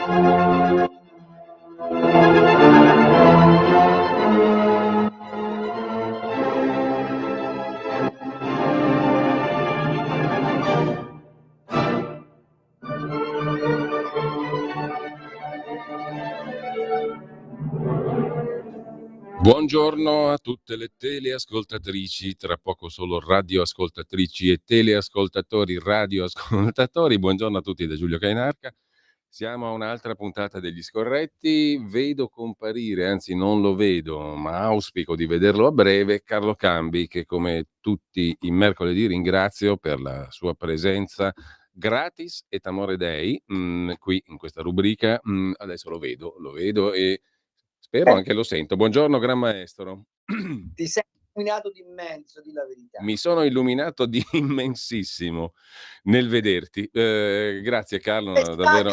Buongiorno a tutte le teleascoltatrici, tra poco solo radioascoltatrici e teleascoltatori, radioascoltatori. Buongiorno a tutti da Giulio Cainarca. Siamo a un'altra puntata degli Scorretti. Vedo comparire, anzi non lo vedo, ma auspico di vederlo a breve, Carlo Cambi, che come tutti i mercoledì ringrazio per la sua presenza gratis et amore dei, qui in questa rubrica. Adesso lo vedo e spero anche lo sento. Buongiorno Gran Maestro. Ti sei illuminato di immenso, di la verità. Mi sono illuminato di immensissimo nel vederti. Grazie Carlo, davvero.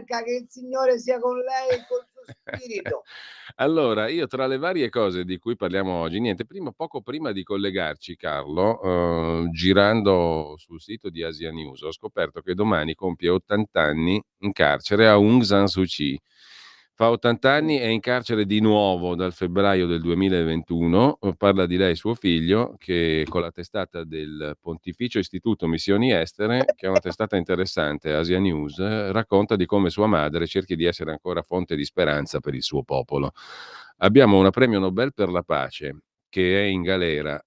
Che il Signore sia con lei e col suo spirito. Allora, io tra le varie cose di cui parliamo oggi, poco prima di collegarci, Carlo, girando sul sito di Asia News, ho scoperto che domani compie 80 anni in carcere Aung San Suu Kyi. Fa 80 anni, è in carcere di nuovo dal febbraio del 2021. Parla di lei suo figlio, che con la testata del Pontificio Istituto Missioni Estere, che è una testata interessante, Asia News, racconta di come sua madre cerchi di essere ancora fonte di speranza per il suo popolo. Abbiamo una premio Nobel per la pace che è in galera,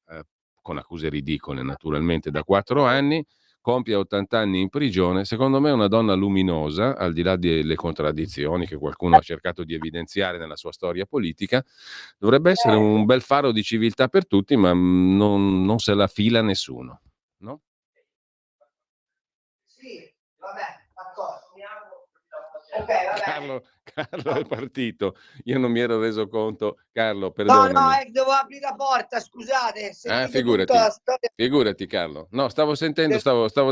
con accuse ridicole naturalmente, da 4 anni, compie 80 anni in prigione. Secondo me è una donna luminosa, al di là delle contraddizioni che qualcuno ha cercato di evidenziare nella sua storia politica. Dovrebbe essere un bel faro di civiltà per tutti, ma non se la fila nessuno, no? Sì, vabbè, d'accordo. Okay, Carlo è partito. Io non mi ero reso conto. Carlo, perdonami. No, devo aprire la porta, scusate. Figurati. Tutta la storia. Figurati Carlo. No, stavo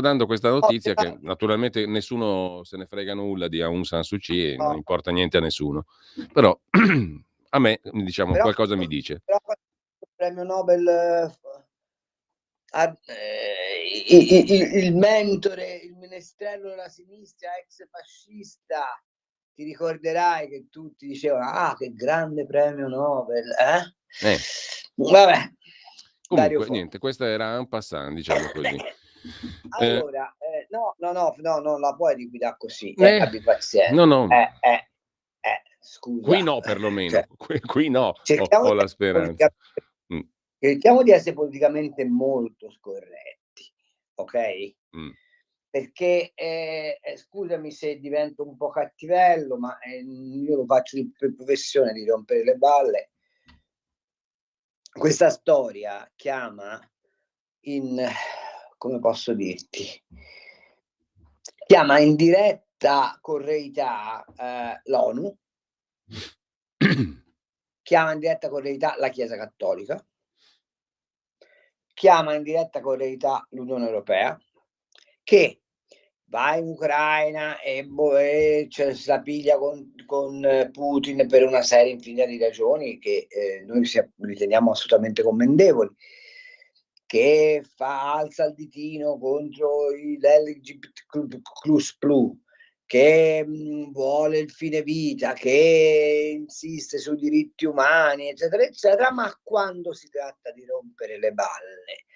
dando questa notizia che naturalmente nessuno se ne frega nulla di Aung San Suu Kyi e non importa niente a nessuno. Però a me, diciamo, qualcosa mi dice. Però il premio Nobel il mentore, il menestrello della sinistra, ex fascista, ti ricorderai che tutti dicevano che grande premio Nobel, Vabbè. Comunque, niente, questa era un passant, diciamo così. Allora, no, non la puoi liquidare così, abbi pazienza. No. Scusa. Qui no, perlomeno. Qui no, ho la speranza. Cerchiamo di essere politicamente molto scorretti, ok? Perché, scusami se divento un po' cattivello, ma io lo faccio per professione di rompere le balle. Questa storia chiama come posso dirti? Chiama in diretta correità l'ONU, chiama in diretta correità la Chiesa Cattolica, chiama in diretta correità l'Unione Europea, che va in Ucraina e si la piglia con Putin per una serie infinita di ragioni che noi riteniamo assolutamente commendevoli, che alza il ditino contro l'LGBTQ+, che vuole il fine vita, che insiste sui diritti umani, eccetera, eccetera, ma quando si tratta di rompere le balle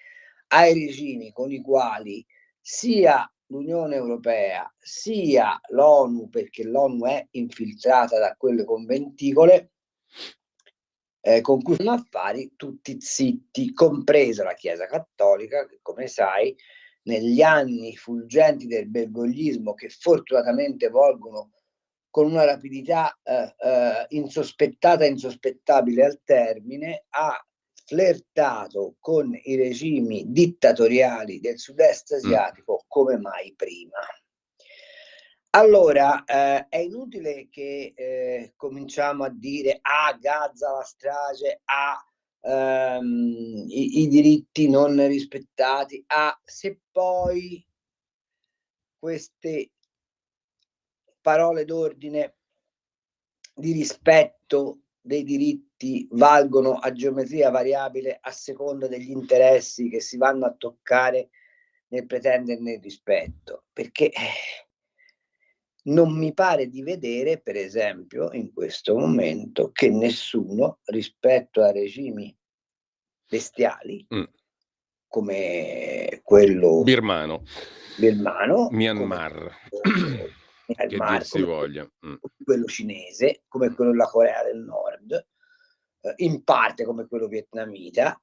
ai regimi con i quali sia l'Unione Europea sia l'ONU, perché l'ONU è infiltrata da quelle conventicole, con cui sono affari, tutti zitti, compresa la Chiesa Cattolica, che come sai negli anni fulgenti del bergoglismo, che fortunatamente volgono con una rapidità insospettata e insospettabile al termine, ha flirtato con i regimi dittatoriali del sud-est asiatico come mai prima. Allora, è inutile che cominciamo a dire Gaza la strage, i diritti non rispettati, se poi queste parole d'ordine di rispetto dei diritti valgono a geometria variabile a seconda degli interessi che si vanno a toccare nel pretenderne il rispetto, perché non mi pare di vedere, per esempio, in questo momento, che nessuno, rispetto a regimi bestiali, come quello birmano, Myanmar, che dir si voglia, quello cinese, come quello della Corea del Nord, in parte come quello vietnamita,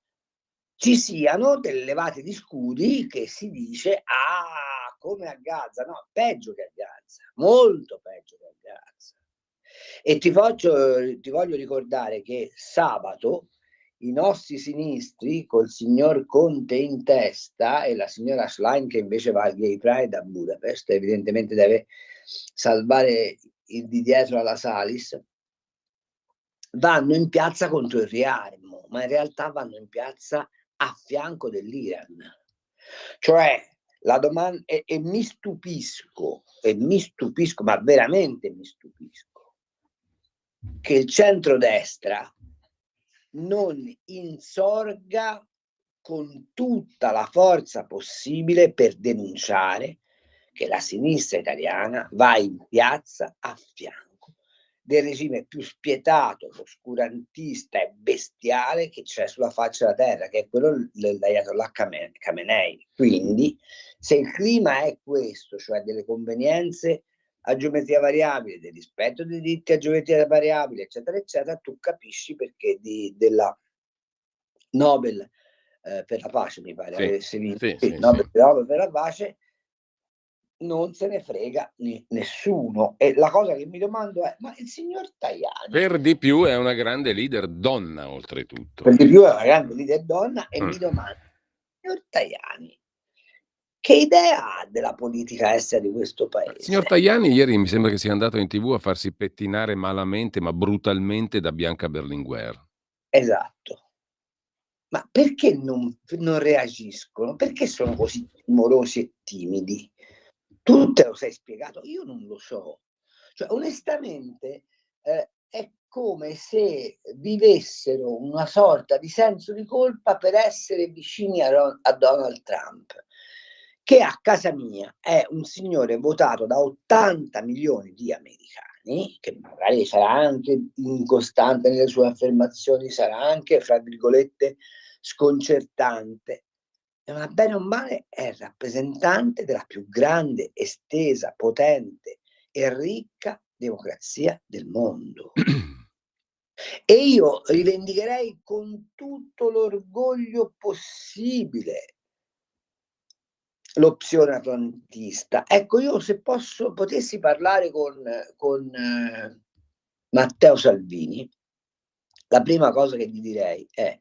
ci siano delle levate di scudi che si dice come a Gaza, no, peggio che a Gaza, molto peggio che a Gaza. E ti voglio ricordare che sabato i nostri sinistri, col signor Conte in testa e la signora Schlein che invece va al Gay Pride a Budapest, evidentemente deve salvare il di dietro alla Salis, vanno in piazza contro il riarmo, ma in realtà vanno in piazza a fianco dell'Iran. Cioè, la domanda, e mi stupisco, ma veramente mi stupisco, che il centrodestra non insorga con tutta la forza possibile per denunciare che la sinistra italiana va in piazza a fianco del regime più spietato, oscurantista e bestiale che c'è sulla faccia della terra, che è quello dell'Ayatollah Khamenei. Quindi, se il clima è questo, cioè delle convenienze a geometria variabile, del rispetto dei diritti a geometria variabile, eccetera, eccetera, tu capisci perché della Nobel per la pace, mi pare, Nobel per la pace, non se ne frega nessuno. E la cosa che mi domando è, ma il signor Tajani, per di più è una grande leader donna, oltretutto. Per di più è una grande leader donna, e mi domando, il signor Tajani, che idea ha della politica estera di questo paese? Il signor Tajani ieri mi sembra che sia andato in TV a farsi pettinare malamente, ma brutalmente, da Bianca Berlinguer. Esatto. Ma perché non reagiscono? Perché sono così timorosi e timidi? Tu te lo sei spiegato? Io non lo so. Cioè, onestamente, è come se vivessero una sorta di senso di colpa per essere vicini a Donald Trump, che a casa mia è un signore votato da 80 milioni di americani, che magari sarà anche incostante nelle sue affermazioni, sarà anche, fra virgolette, sconcertante, ma bene o male è rappresentante della più grande, estesa, potente e ricca democrazia del mondo. E io rivendicherei con tutto l'orgoglio possibile l'opzione atlantista. Ecco, io se potessi parlare con Matteo Salvini, la prima cosa che gli direi è: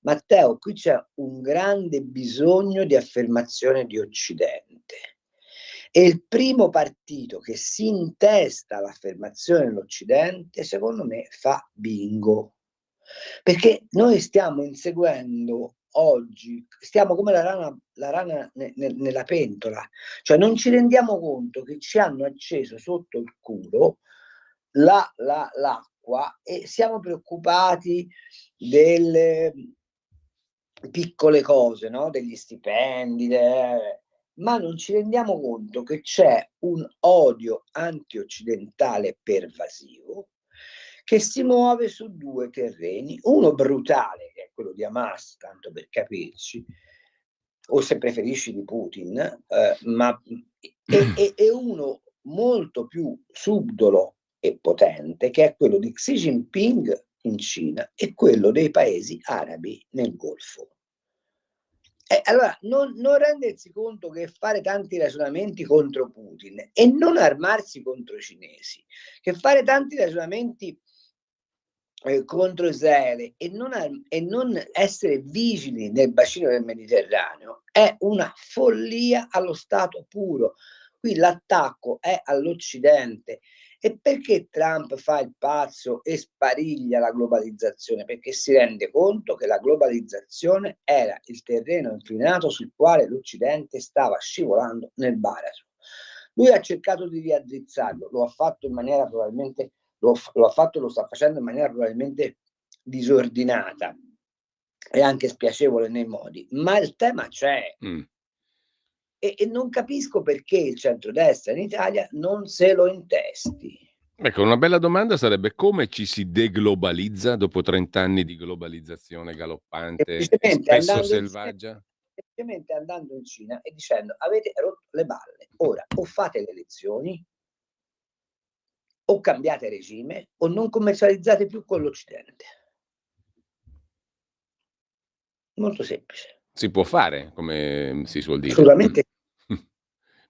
Matteo, qui c'è un grande bisogno di affermazione di Occidente, e il primo partito che si intesta all'affermazione dell'Occidente, secondo me, fa bingo, perché noi stiamo inseguendo oggi, stiamo come la rana nella pentola, cioè non ci rendiamo conto che ci hanno acceso sotto il culo l'acqua e siamo preoccupati delle piccole cose, no? Degli stipendi, ma non ci rendiamo conto che c'è un odio anti-occidentale pervasivo che si muove su due terreni, uno brutale, che è quello di Hamas, tanto per capirci, o se preferisci di Putin, e uno molto più subdolo e potente, che è quello di Xi Jinping in Cina e quello dei paesi arabi nel Golfo. Allora, non rendersi conto che fare tanti ragionamenti contro Putin e non armarsi contro i cinesi, che fare tanti ragionamenti contro Israele e non essere vigili nel bacino del Mediterraneo è una follia allo stato puro. Qui l'attacco è all'Occidente. E perché Trump fa il pazzo e spariglia la globalizzazione? Perché si rende conto che la globalizzazione era il terreno inclinato sul quale l'Occidente stava scivolando nel baratro. Lui ha cercato di riaddrizzarlo, lo ha fatto in maniera probabilmente lo ha fatto e lo sta facendo in maniera probabilmente disordinata e anche spiacevole nei modi, ma il tema c'è. e non capisco perché il centrodestra in Italia non se lo intesti. Ecco, una bella domanda sarebbe: come ci si deglobalizza dopo 30 anni di globalizzazione galoppante e spesso selvaggia? Semplicemente andando in Cina e dicendo: avete rotto le balle, ora o fate le elezioni o cambiate regime o non commercializzate più con l'Occidente. Molto semplice. Si può fare, come si suol dire. Assolutamente.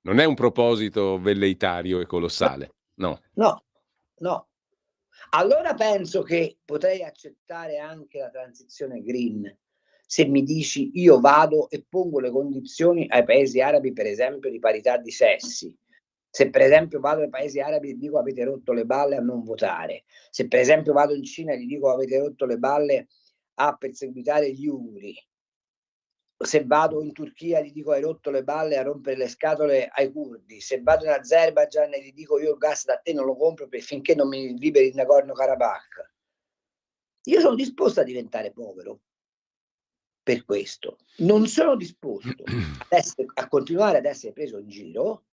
Non è un proposito velleitario e colossale, no. No, no. Allora penso che potrei accettare anche la transizione green, se mi dici io vado e pongo le condizioni ai paesi arabi, per esempio, di parità di sessi. Se per esempio vado ai paesi arabi e dico avete rotto le balle a non votare, se per esempio vado in Cina e gli dico avete rotto le balle a perseguitare gli uiguri, se vado in Turchia gli dico hai rotto le balle a rompere le scatole ai curdi, se vado in Azerbaijan e gli dico io il gas da te non lo compro finché non mi liberi il Nagorno-Karabakh. Io sono disposto a diventare povero per questo. Non sono disposto a continuare ad essere preso in giro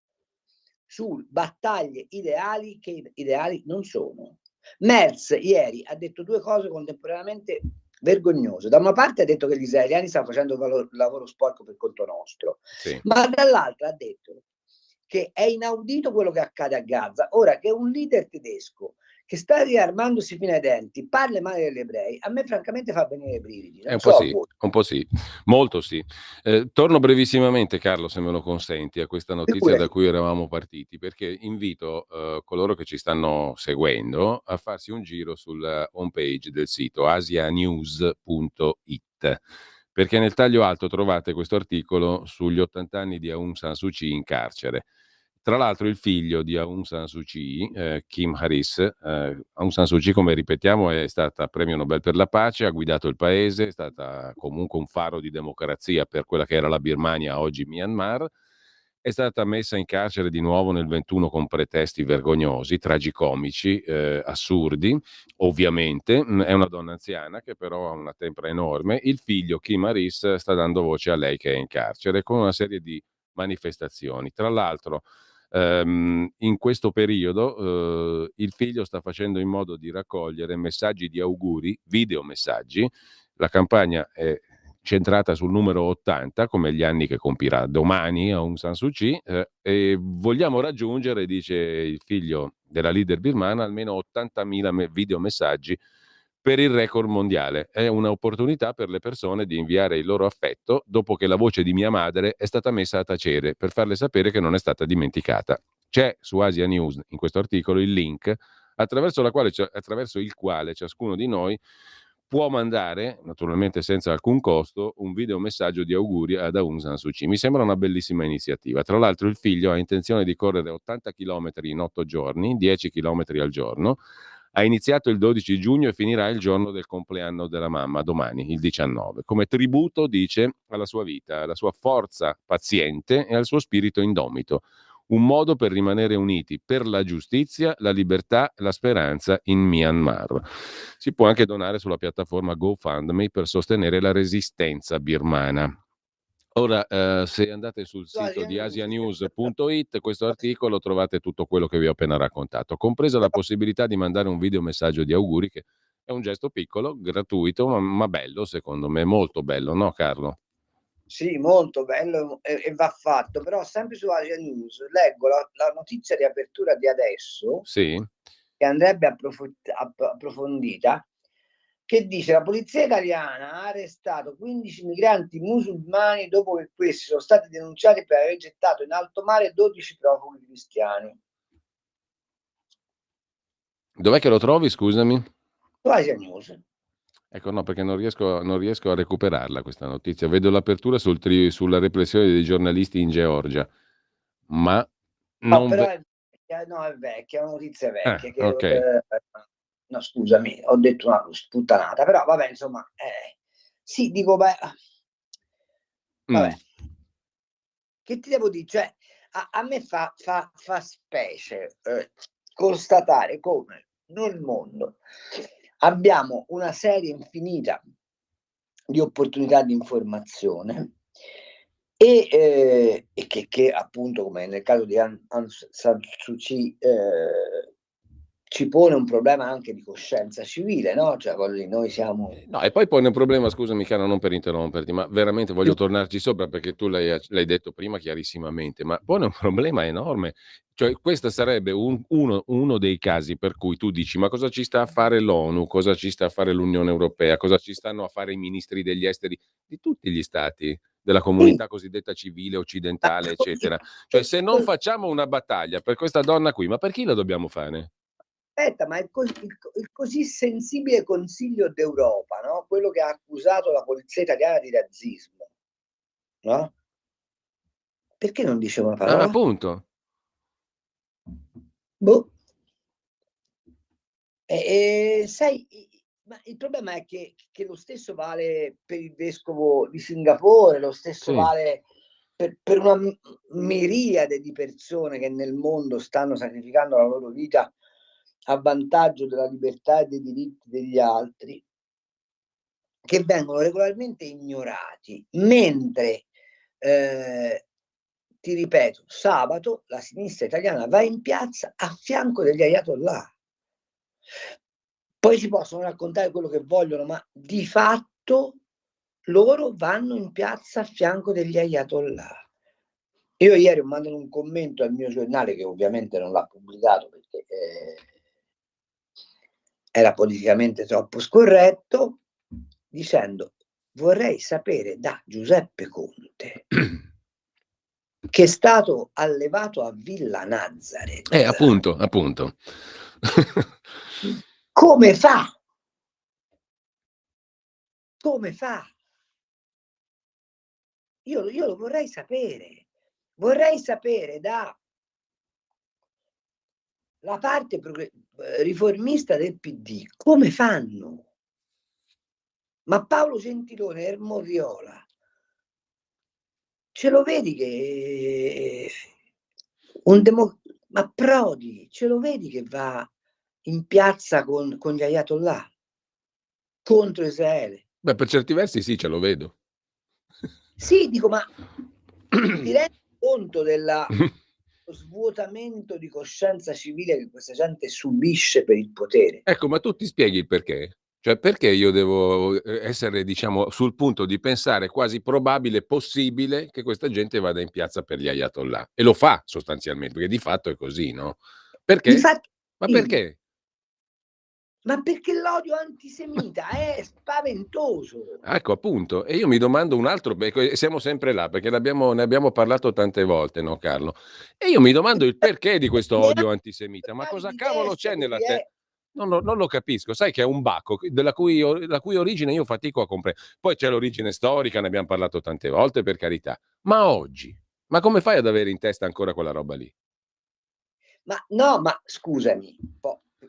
su battaglie ideali che ideali non sono. Merz ieri ha detto due cose contemporaneamente vergognose. Da una parte ha detto che gli israeliani stanno facendo lavoro sporco per conto nostro, Sì. ma dall'altra ha detto che è inaudito quello che accade a Gaza. Ora che un leader tedesco che sta riarmandosi fino ai denti parla male degli ebrei, a me francamente fa venire i brividi. Non Un so po' a sì, voi. un po' sì, molto sì. Torno brevissimamente, Carlo, se me lo consenti, a questa notizia da cui eravamo partiti, perché invito coloro che ci stanno seguendo a farsi un giro sulla home page del sito asianews.it, perché nel taglio alto trovate questo articolo sugli 80 anni di Aung San Suu Kyi in carcere. Tra l'altro il figlio di Aung San Suu Kyi, Kim Haris, Aung San Suu Kyi, come ripetiamo, è stata premio Nobel per la pace, ha guidato il paese, è stata comunque un faro di democrazia per quella che era la Birmania, oggi Myanmar. È stata messa in carcere di nuovo nel 21 con pretesti vergognosi, tragicomici, assurdi, ovviamente. È una donna anziana che però ha una tempra enorme. Il figlio Kim Haris sta dando voce a lei che è in carcere con una serie di manifestazioni. Tra l'altro, in questo periodo il figlio sta facendo in modo di raccogliere messaggi di auguri, videomessaggi. La campagna è centrata sul numero 80, come gli anni che compirà domani Aung San Suu Kyi, e vogliamo raggiungere, dice il figlio della leader birmana, almeno 80.000 videomessaggi per il record mondiale. È un'opportunità per le persone di inviare il loro affetto dopo che la voce di mia madre è stata messa a tacere, per farle sapere che non è stata dimenticata. C'è su Asia News, in questo articolo, il link attraverso il quale ciascuno di noi può mandare, naturalmente senza alcun costo, un videomessaggio di auguri ad Aung San Suu Kyi. Mi sembra una bellissima iniziativa. Tra l'altro il figlio ha intenzione di correre 80 km in 8 giorni, 10 km al giorno. Ha iniziato il 12 giugno e finirà il giorno del compleanno della mamma, domani, il 19, come tributo, dice, alla sua vita, alla sua forza paziente e al suo spirito indomito. Un modo per rimanere uniti per la giustizia, la libertà e la speranza in Myanmar. Si può anche donare sulla piattaforma GoFundMe per sostenere la resistenza birmana. Ora, se andate sul sito di asianews.it, questo articolo trovate tutto quello che vi ho appena raccontato, compresa la possibilità di mandare un videomessaggio di auguri, che è un gesto piccolo, gratuito, ma bello, secondo me, molto bello, no Carlo? Sì, molto bello e va fatto, però sempre su Asia News leggo la notizia di apertura di adesso, Sì? che andrebbe approfondita, che dice la polizia italiana ha arrestato 15 migranti musulmani dopo che questi sono stati denunciati per aver gettato in alto mare 12 profughi cristiani. Dov'è che lo trovi, scusami? Su Asia News. Ecco, no, perché non riesco a recuperarla questa notizia. Vedo l'apertura sulla repressione dei giornalisti in Georgia, ma No, non però ve... è vecchia, è una notizia vecchia. Che, Ok. no, scusami, ho detto una sputtanata, però vabbè, insomma, sì, dico, beh, vabbè, che ti devo dire? Cioè, a me fa specie constatare come nel mondo abbiamo una serie infinita di opportunità di informazione e che appunto, come nel caso di Aung San Suu Kyi, ci pone un problema anche di coscienza civile, no? Cioè, noi siamo No, e poi pone un problema, scusami caro, non per interromperti, ma veramente voglio tornarci sopra perché tu l'hai detto prima chiarissimamente, ma pone un problema enorme. Cioè, questo sarebbe uno dei casi per cui tu dici: ma cosa ci sta a fare l'ONU? Cosa ci sta a fare l'Unione Europea? Cosa ci stanno a fare i ministri degli esteri di tutti gli stati, della sì, comunità cosiddetta civile, ma occidentale, così, eccetera? Cioè, se non facciamo una battaglia per questa donna qui, ma per chi la dobbiamo fare? aspetta, ma il così sensibile Consiglio d'Europa, no? Quello che ha accusato la polizia italiana di razzismo, no? Perché non dice una Ah, parola? appunto. Boh. Sai, ma il problema è che lo stesso vale per il vescovo di Singapore, lo stesso Sì. vale per una miriade di persone che nel mondo stanno sacrificando la loro vita a vantaggio della libertà e dei diritti degli altri, che vengono regolarmente ignorati, mentre, ti ripeto, sabato la sinistra italiana va in piazza a fianco degli ayatollah. Poi si possono raccontare quello che vogliono, ma di fatto loro vanno in piazza a fianco degli ayatollah. Io ieri ho mandato un commento al mio giornale, che ovviamente non l'ha pubblicato perché era politicamente troppo scorretto, dicendo: vorrei sapere da Giuseppe Conte, che è stato allevato a Villa Nazareth, Appunto, appunto. come fa? Come fa? Io lo vorrei sapere. Vorrei sapere da la parte riformista del PD come fanno. Ma Paolo Gentilone, Ermo Viola, ce lo vedi che ma Prodi, ce lo vedi che va in piazza con gli ayatollah contro Israele? Beh, per certi versi sì, ce lo vedo. Sì, dico, ma ti rendi conto dello svuotamento di coscienza civile che questa gente subisce per il potere? Ecco, ma tu ti spieghi il perché? Cioè, perché io devo, essere, diciamo, sul punto di pensare quasi probabile, possibile, che questa gente vada in piazza per gli ayatollah? E lo fa sostanzialmente, perché di fatto è così, no? Perché? Infatti Ma sì, perché? ma perché l'odio antisemita è spaventoso. Ecco, appunto. E io mi domando un altro, e siamo sempre là, perché ne abbiamo parlato tante volte, no Carlo? E io mi domando il perché di questo Neanche odio antisemita. Ma giornali cosa di cavolo destra c'è nella così non lo capisco. Sai che è un baco la cui origine io fatico a comprendere. Poi c'è l'origine storica, ne abbiamo parlato tante volte, per carità. Ma oggi? Ma come fai ad avere in testa ancora quella roba lì? ma no, ma scusami,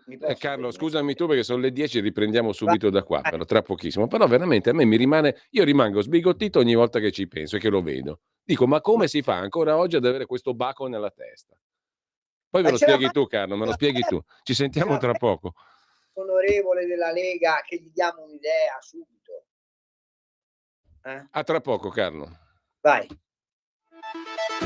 mi posso Carlo, scusami permettere? tu perché sono le 10, riprendiamo Vai, subito da qua, vai. però tra pochissimo. Però veramente a me mi rimane, io rimango sbigottito ogni volta che ci penso e che lo vedo. Dico, ma Ma, come si fa ancora oggi ad avere questo baco nella testa? Poi me ma lo ce la spieghi fai, tu, Carlo, me ce lo la fai, spieghi tu. Ci ce sentiamo la tra fai, poco. onorevole della Lega, che gli diamo un'idea subito. A tra poco, Carlo. Vai.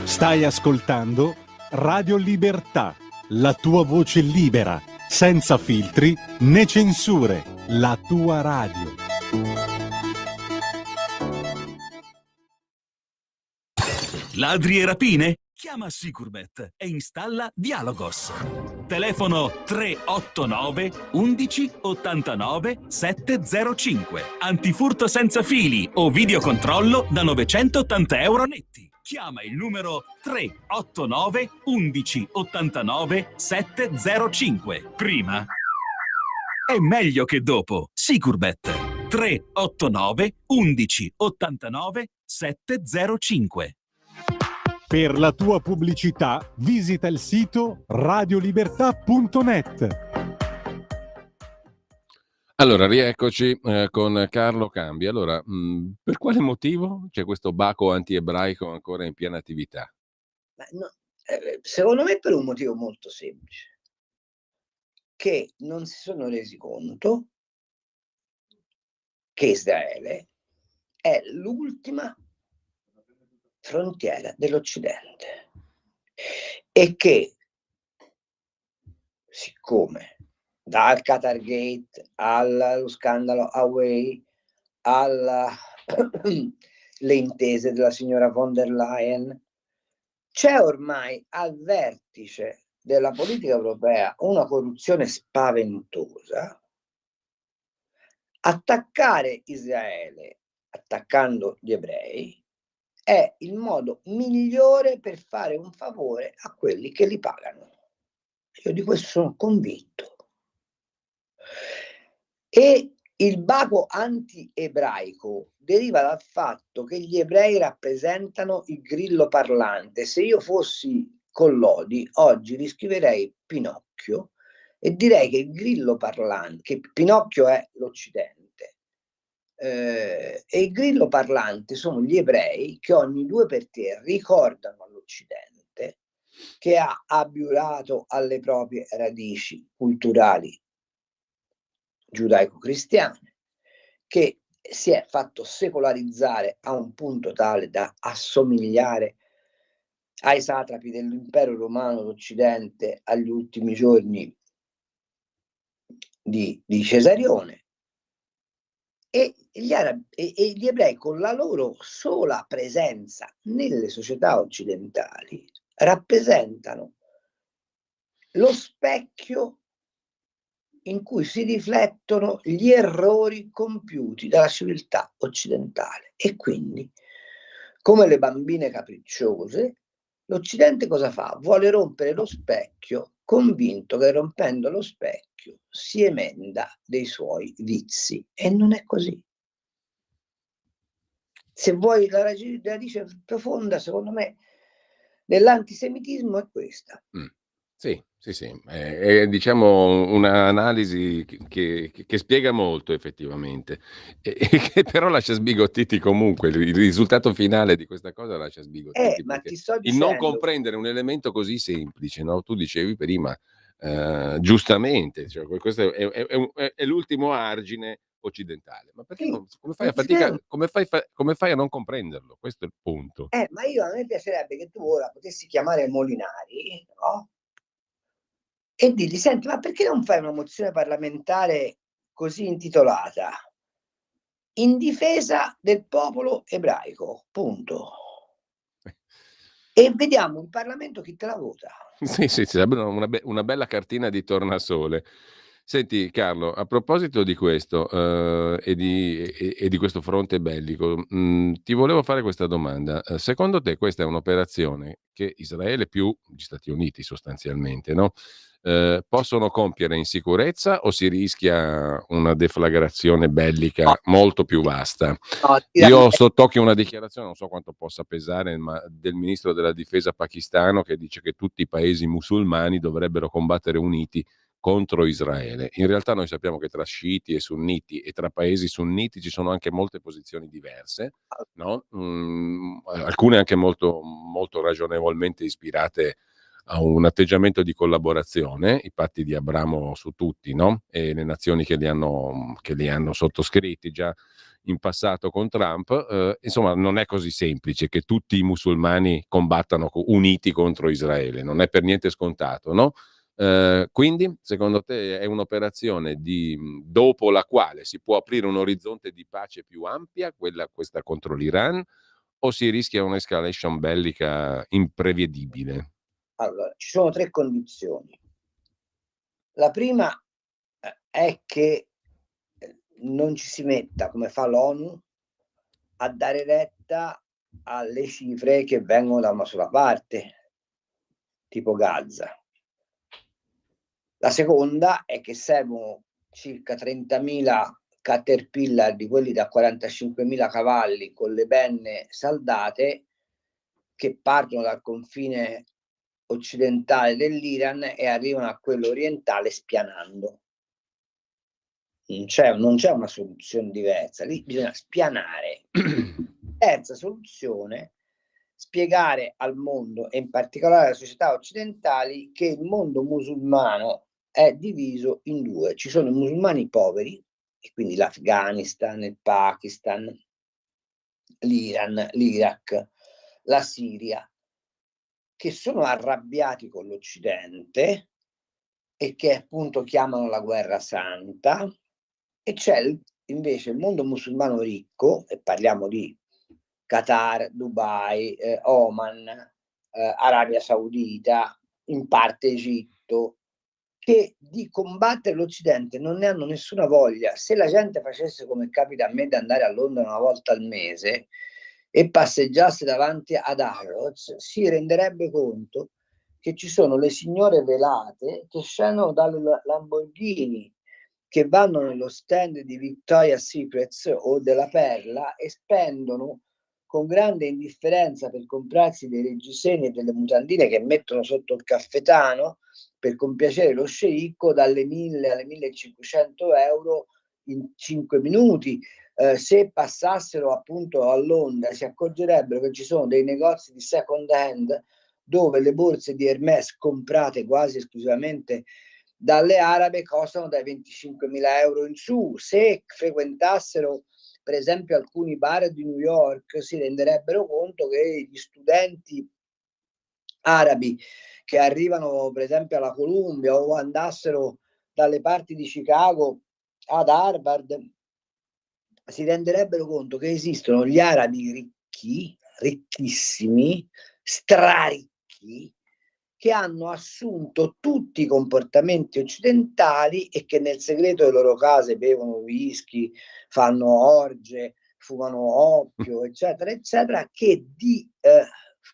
Stai ascoltando Radio Libertà, la tua voce libera, senza filtri né censure, la tua radio. Ladri e rapine? Chiama Sicurbet e installa Dialogos. Telefono 389 11 89 705. Antifurto senza fili o videocontrollo da 980 euro netti. Chiama il numero 389 11 89 705. Prima è meglio che dopo. Sicurbet 389 11 89 705. Per la tua pubblicità visita il sito radiolibertà.net. Allora, rieccoci con Carlo Cambi. Allora, per quale motivo c'è questo baco anti-ebraico ancora in piena attività? Ma no, secondo me per un motivo molto semplice, che non si sono resi conto che Israele è l'ultima frontiera dell'Occidente e che, siccome dal Qatar Gate allo scandalo Huawei alle intese della signora von der Leyen, c'è ormai al vertice della politica europea una corruzione spaventosa. Attaccare Israele, attaccando gli ebrei, è il modo migliore per fare un favore a quelli che li pagano. Io di questo sono convinto. E il baco anti-ebraico deriva dal fatto che gli ebrei rappresentano il grillo parlante. Se io fossi Collodi, oggi riscriverei Pinocchio e direi che il grillo parlante, che Pinocchio è l'Occidente, e il grillo parlante sono gli ebrei che ogni 2 per 3 ricordano all'Occidente che ha abiurato alle proprie radici culturali giudaico-cristiane, che si è fatto secolarizzare a un punto tale da assomigliare ai satrapi dell'impero romano d'Occidente agli ultimi giorni di Cesarione, e gli ebrei con la loro sola presenza nelle società occidentali rappresentano lo specchio in cui si riflettono gli errori compiuti dalla civiltà occidentale. E quindi, come le bambine capricciose, l'Occidente cosa fa? Vuole rompere lo specchio, convinto che rompendo lo specchio si emenda dei suoi vizi. E non è così. Se vuoi la radice profonda, secondo me, dell'antisemitismo è questa. Sì, sì, sì, è diciamo un'analisi che spiega molto effettivamente, e che però lascia sbigottiti comunque. Il risultato finale di questa cosa lascia sbigottiti, Ma perché ti sto il non dicendo, comprendere un elemento così semplice, no, tu dicevi prima, giustamente, cioè questo è l'ultimo argine occidentale. Ma perché sì, come fai a non fatica, c'è- come fai a non comprenderlo? Questo è il punto. ma a me piacerebbe che tu ora potessi chiamare Molinari, no? E dirgli, senti, ma perché non fai una mozione parlamentare così intitolata In difesa del popolo ebraico, punto. E vediamo in Parlamento chi te la vota. Sì, sì, sarebbe una bella cartina di tornasole. Senti Carlo, a proposito di questo, e di questo fronte bellico, ti volevo fare questa domanda. Secondo te questa è un'operazione che Israele più gli Stati Uniti sostanzialmente, no, possono compiere in sicurezza, o si rischia una deflagrazione No, bellica molto più vasta? no, Io ho sott'occhio una dichiarazione, non so quanto possa pesare, ma del ministro della difesa pakistano, che dice che tutti i paesi musulmani dovrebbero combattere uniti contro Israele. In realtà noi sappiamo che tra sciiti e sunniti e tra paesi sunniti ci sono anche molte posizioni diverse, no? Alcune anche molto, molto ragionevolmente ispirate a un atteggiamento di collaborazione, i patti di Abramo su tutti, no? E le nazioni che li hanno sottoscritti già in passato con Trump. Insomma, non è così semplice che tutti i musulmani combattano uniti contro Israele, non è per niente scontato, no? Quindi, secondo te, è un'operazione dopo la quale si può aprire un orizzonte di pace più ampia, questa contro l'Iran, o si rischia un'escalation bellica imprevedibile? Allora, ci sono 3 condizioni. La prima è che non ci si metta, come fa l'ONU, a dare retta alle cifre che vengono da una sola parte, tipo Gaza. La seconda è che servono circa 30.000 Caterpillar, di quelli da 45.000 cavalli, con le penne saldate, che partono dal confine occidentale dell'Iran e arrivano a quello orientale spianando. Non c'è una soluzione diversa, lì bisogna spianare. Terza soluzione, spiegare al mondo, e in particolare alle società occidentali, che il mondo musulmano è diviso in 2. Ci sono i musulmani poveri, e quindi l'Afghanistan, il Pakistan, l'Iran, l'Iraq, la Siria, che sono arrabbiati con l'Occidente e che appunto chiamano la guerra santa, e c'è invece il mondo musulmano ricco, e parliamo di Qatar, Dubai, Oman, Arabia Saudita, in parte Egitto, che di combattere l'Occidente non ne hanno nessuna voglia. Se la gente facesse come capita a me di andare a Londra una volta al mese e passeggiasse davanti ad Harrods, si renderebbe conto che ci sono le signore velate che scendono dalle Lamborghini, che vanno nello stand di Victoria's Secrets o della Perla e spendono con grande indifferenza per comprarsi dei reggiseni e delle mutandine che mettono sotto il caffetano per compiacere lo sceicco dalle 1.000 alle 1.500 euro in 5 minuti. Se passassero appunto a Londra si accorgerebbero che ci sono dei negozi di second hand dove le borse di Hermès comprate quasi esclusivamente dalle arabe costano dai 25.000 euro in su. Se frequentassero per esempio alcuni bar di New York si renderebbero conto che gli studenti arabi che arrivano per esempio alla Columbia o andassero dalle parti di Chicago ad Harvard si renderebbero conto che esistono gli arabi ricchi, ricchissimi, straricchi, che hanno assunto tutti i comportamenti occidentali e che nel segreto delle loro case bevono whisky, fanno orge, fumano oppio, eccetera, eccetera, che di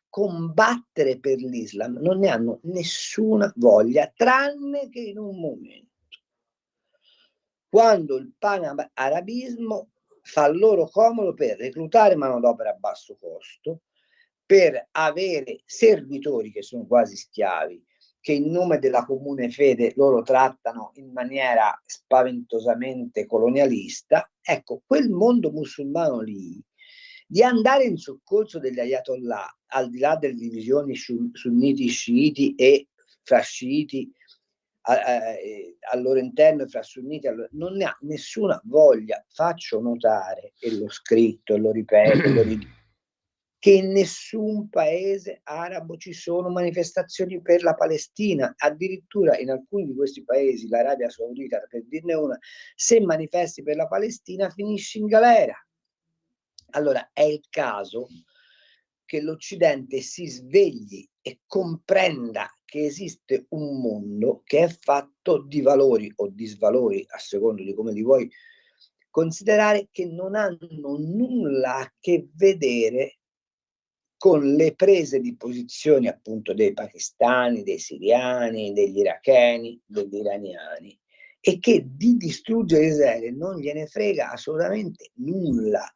combattere per l'Islam non ne hanno nessuna voglia, tranne che in un momento, quando il panarabismo fa loro comodo per reclutare manodopera a basso costo, per avere servitori che sono quasi schiavi, che in nome della comune fede loro trattano in maniera spaventosamente colonialista. Ecco, quel mondo musulmano lì, di andare in soccorso degli ayatollah, al di là delle divisioni sunniti sciiti e fra sciiti al loro interno, fra sunniti, non ne ha nessuna voglia. Faccio notare, e l'ho scritto, e lo ripeto, lo ridico, che in nessun paese arabo ci sono manifestazioni per la Palestina. Addirittura in alcuni di questi paesi, l'Arabia Saudita per dirne una, se manifesti per la Palestina finisci in galera. Allora è il caso che l'Occidente si svegli e comprenda che esiste un mondo che è fatto di valori o disvalori, a seconda di come li vuoi considerare, che non hanno nulla a che vedere con le prese di posizione appunto dei pakistani, dei siriani, degli iracheni, degli iraniani, e che di distruggere Israele non gliene frega assolutamente nulla.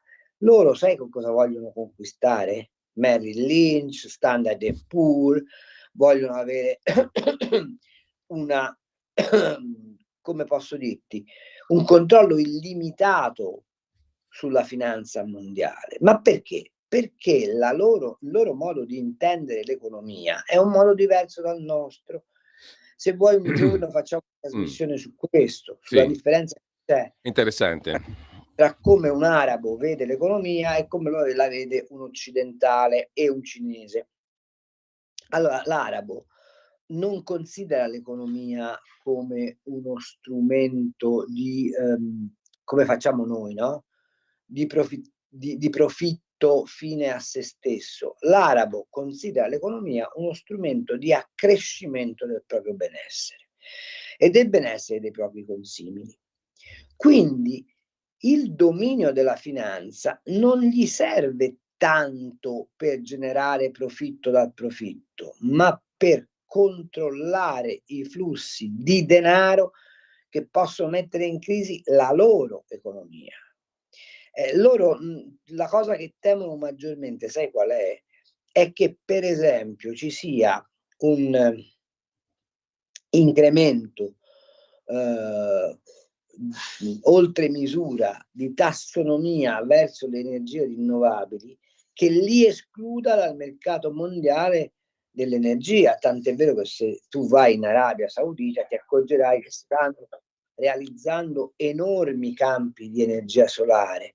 Loro sai con cosa vogliono conquistare? Merrill Lynch, Standard & Poor's, vogliono avere una, come posso dirti, un controllo illimitato sulla finanza mondiale. Ma perché? Perché il loro modo di intendere l'economia è un modo diverso dal nostro. Se vuoi un giorno facciamo una trasmissione su questo, sulla differenza che c'è interessante tra come un arabo vede l'economia e come la vede un occidentale e un cinese. Allora, l'arabo non considera l'economia come uno strumento di, come facciamo noi, no? Di profitto fine a se stesso. L'arabo considera l'economia uno strumento di accrescimento del proprio benessere e del benessere dei propri consimili. Quindi il dominio della finanza non gli serve tanto per generare profitto dal profitto, ma per controllare i flussi di denaro che possono mettere in crisi la loro economia. Loro la cosa che temono maggiormente, sai qual è? È che per esempio ci sia un incremento oltre misura di tassonomia verso le energie rinnovabili che li escluda dal mercato mondiale dell'energia, tant'è vero che se tu vai in Arabia Saudita ti accorgerai che stanno realizzando enormi campi di energia solare,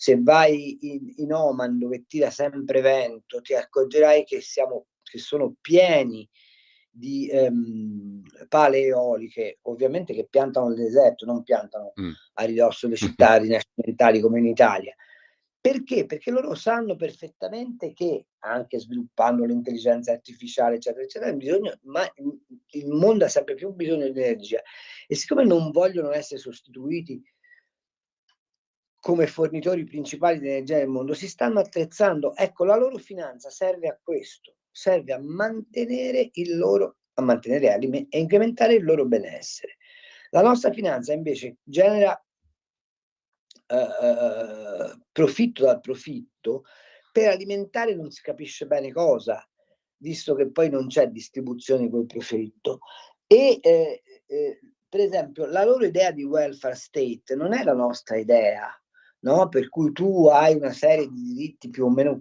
se vai in Oman, dove tira sempre vento, ti accorgerai che sono pieni di pale eoliche, ovviamente, che piantano nel deserto, non piantano a ridosso delle città rinascimentali come in Italia. Perché? Perché loro sanno perfettamente che, anche sviluppando l'intelligenza artificiale, eccetera, eccetera, il mondo ha sempre più bisogno di energia, e siccome non vogliono essere sostituiti come fornitori principali di energia nel mondo, si stanno attrezzando. Ecco, la loro finanza serve a questo, serve a mantenere e incrementare il loro benessere. La nostra finanza invece genera profitto dal profitto per alimentare non si capisce bene cosa, visto che poi non c'è distribuzione di quel profitto. E per esempio la loro idea di welfare state non è la nostra idea, no? Per cui tu hai una serie di diritti più o meno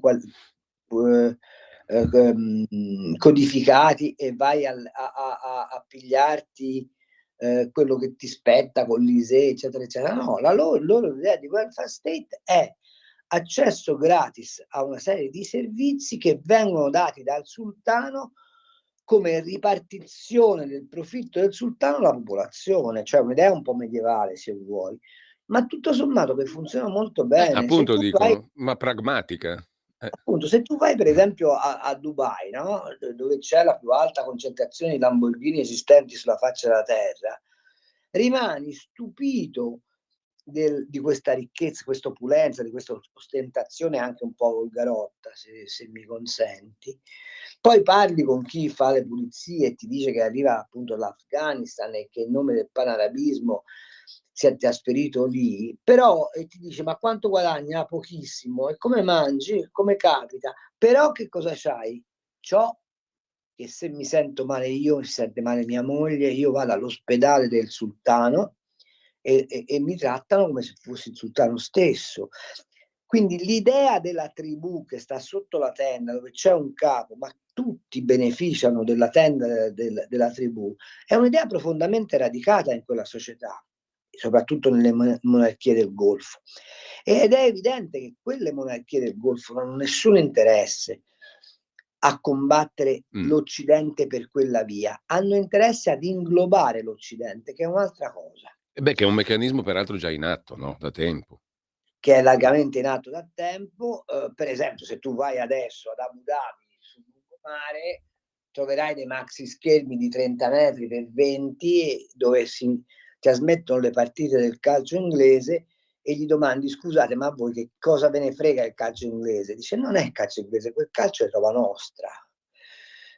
codificati e vai a pigliarti quello che ti spetta con l'ISEE, eccetera, eccetera. No, la loro idea di welfare state è accesso gratis a una serie di servizi che vengono dati dal sultano come ripartizione del profitto del sultano alla popolazione, cioè un'idea un po' medievale, se vuoi, ma tutto sommato che funziona molto bene. Appunto dico, ma pragmatica. Appunto, se tu vai per esempio a Dubai, no? Dove c'è la più alta concentrazione di Lamborghini esistenti sulla faccia della terra, rimani stupito di questa ricchezza, questa opulenza, di questa ostentazione anche un po' volgarotta, se mi consenti. Poi parli con chi fa le pulizie e ti dice che arriva appunto dall'Afghanistan e che in nome del panarabismo si è trasferito lì, però ti dice ma quanto guadagna? Pochissimo. E come mangi? Come capita? Però che cosa c'hai? Ciò che se mi sento male io, si sente male mia moglie, io vado all'ospedale del sultano e mi trattano come se fossi il sultano stesso. Quindi l'idea della tribù che sta sotto la tenda, dove c'è un capo, ma tutti beneficiano della tenda della tribù, è un'idea profondamente radicata in quella società, soprattutto nelle monarchie del Golfo. Ed è evidente che quelle monarchie del Golfo non hanno nessun interesse a combattere l'Occidente per quella via, hanno interesse ad inglobare l'Occidente, che è un'altra cosa. Che è un meccanismo peraltro già in atto, no? Da tempo. Che è largamente in atto da tempo. Per esempio, se tu vai adesso ad Abu Dhabi sul lungomare, troverai dei maxi schermi di 30 metri per 20 dove si trasmettono le partite del calcio inglese e gli domandi: scusate, ma a voi che cosa ve ne frega il calcio inglese? Dice: non è il calcio inglese, quel calcio è roba nostra.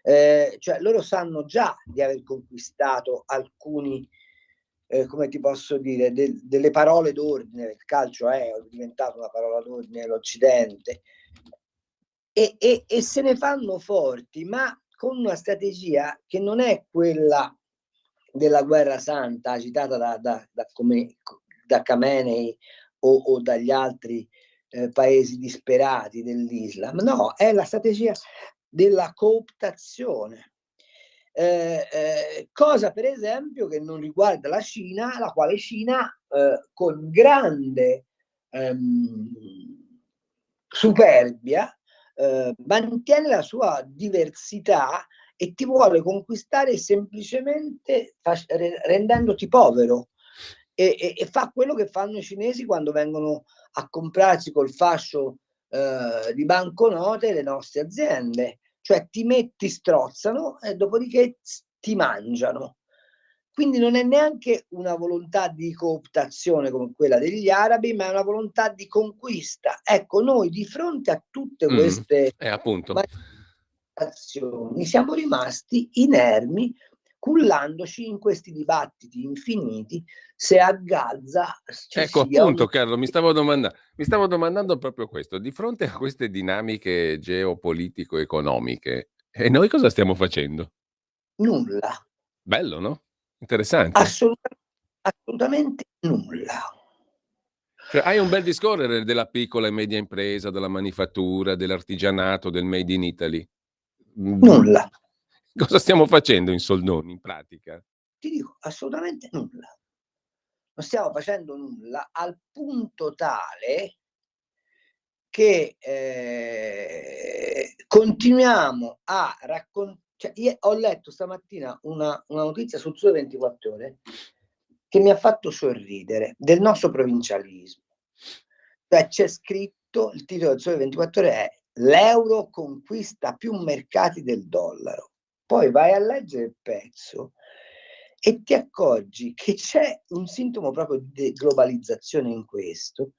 Cioè loro sanno già di aver conquistato alcuni, come ti posso dire, delle parole d'ordine. Il calcio è diventato una parola d'ordine nell'Occidente e se ne fanno forti, ma con una strategia che non è quella della guerra santa agitata da Khamenei o dagli altri paesi disperati dell'Islam. No, è la strategia della cooptazione. Cosa per esempio che non riguarda la Cina, la quale Cina con grande superbia mantiene la sua diversità e ti vuole conquistare semplicemente rendendoti povero, e fa quello che fanno i cinesi quando vengono a comprarsi col fascio di banconote le nostre aziende, cioè ti strozzano e dopodiché ti mangiano. Quindi non è neanche una volontà di cooptazione come quella degli arabi, ma è una volontà di conquista. Ecco, noi di fronte a tutte queste azioni siamo rimasti inermi, cullandoci in questi dibattiti infiniti se a Gaza ci sia appunto, Carlo, mi stavo domandando proprio questo. Di fronte a queste dinamiche geopolitico-economiche, e noi cosa stiamo facendo? Nulla. Bello, no? Interessante. Assolutamente nulla. Cioè, hai un bel discorrere della piccola e media impresa, della manifattura, dell'artigianato, del made in Italy. Nulla. Cosa stiamo facendo in soldoni, in pratica? Ti dico, assolutamente nulla. Non stiamo facendo nulla al punto tale che continuiamo a raccontare. Cioè, io ho letto stamattina una notizia sul Sole 24 Ore che mi ha fatto sorridere, del nostro provincialismo. Cioè, c'è scritto, il titolo del Sole 24 Ore è "L'euro conquista più mercati del dollaro". Poi vai a leggere il pezzo e ti accorgi che c'è un sintomo proprio di globalizzazione in questo,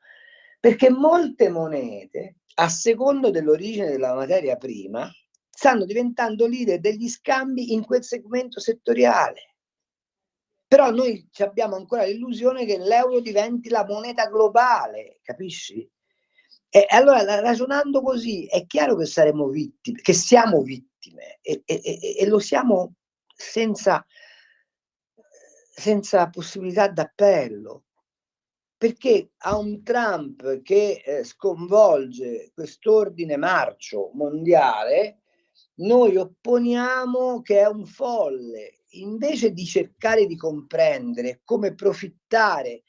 perché molte monete, a secondo dell'origine della materia prima, stanno diventando leader degli scambi in quel segmento settoriale. Però noi abbiamo ancora l'illusione che l'euro diventi la moneta globale, capisci? E allora, ragionando così, è chiaro che saremo vittime, che siamo vittime, e lo siamo senza possibilità d'appello, perché a un Trump che sconvolge quest'ordine marcio mondiale, noi opponiamo che è un folle, invece di cercare di comprendere come profittare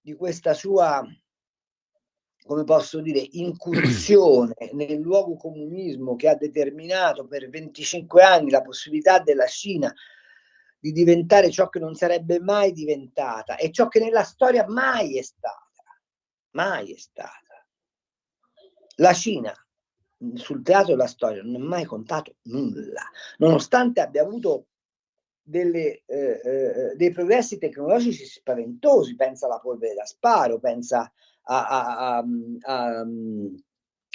di questa sua, come posso dire, incursione nel luogo comunismo che ha determinato per 25 anni la possibilità della Cina di diventare ciò che non sarebbe mai diventata e ciò che nella storia mai è stata. Mai è stata. La Cina sul teatro della storia non ha mai contato nulla, nonostante abbia avuto dei progressi tecnologici spaventosi. Pensa alla polvere da sparo, pensa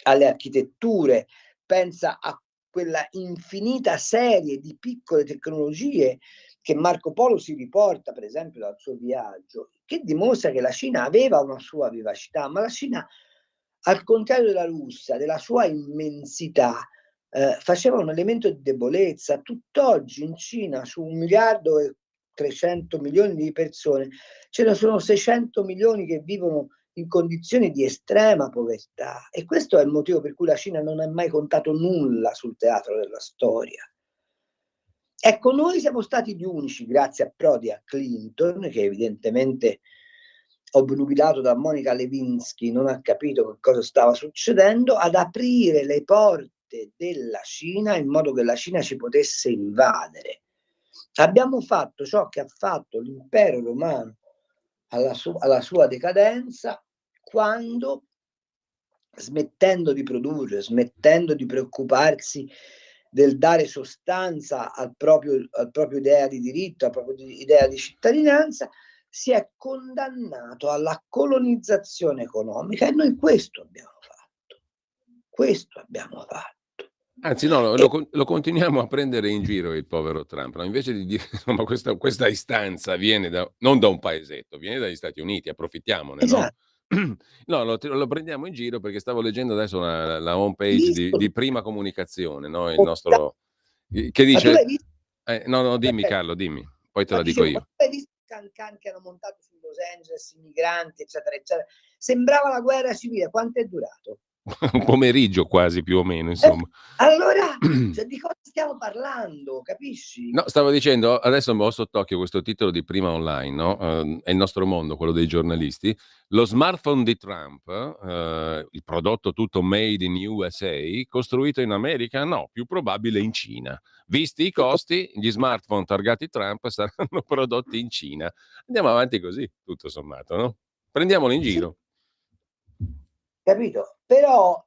alle architetture, pensa a quella infinita serie di piccole tecnologie che Marco Polo si riporta, per esempio, dal suo viaggio, che dimostra che la Cina aveva una sua vivacità, ma la Cina, al contrario della Russia, della sua immensità, faceva un elemento di debolezza. Tutt'oggi in Cina, su 1.300 milioni di persone, ce ne sono 600 milioni che vivono in condizioni di estrema povertà, e questo è il motivo per cui la Cina non ha mai contato nulla sul teatro della storia. Ecco, noi siamo stati gli unici, grazie a Prodi e a Clinton, che evidentemente, obnubilato da Monica Lewinsky, non ha capito che cosa stava succedendo, ad aprire le porte della Cina in modo che la Cina ci potesse invadere. Abbiamo fatto ciò che ha fatto l'impero romano alla sua decadenza, quando, smettendo di produrre, smettendo di preoccuparsi del dare sostanza al proprio idea di diritto, alla propria idea di cittadinanza, si è condannato alla colonizzazione economica, e noi questo abbiamo fatto. Questo abbiamo fatto. Anzi, no, lo continuiamo a prendere in giro il povero Trump, no? Invece di dire, insomma, questa istanza viene non da un paesetto, viene dagli Stati Uniti, approfittiamone, no? Esatto. No, lo prendiamo in giro perché stavo leggendo adesso la home page di Prima Comunicazione, no? Il nostro, che Ma tu l'hai dice, visto? no, dimmi Carlo, dimmi, poi te Ma la dico dicevo, ma io. tu hai visto i can che hanno montato su Los Angeles, i migranti, eccetera, eccetera? Sembrava la guerra civile. Quanto è durato? Un pomeriggio quasi, più o meno, insomma. Allora, cioè, di cosa stiamo parlando, capisci? No, stavo dicendo, adesso ho sott'occhio questo titolo di Prima Online, no? È il nostro mondo, quello dei giornalisti. Lo smartphone di Trump, il prodotto tutto made in USA, costruito in America? No, più probabile in Cina. Visti i costi, gli smartphone targati Trump saranno prodotti in Cina. Andiamo avanti così, tutto sommato, no? Prendiamolo in giro. Capito? Però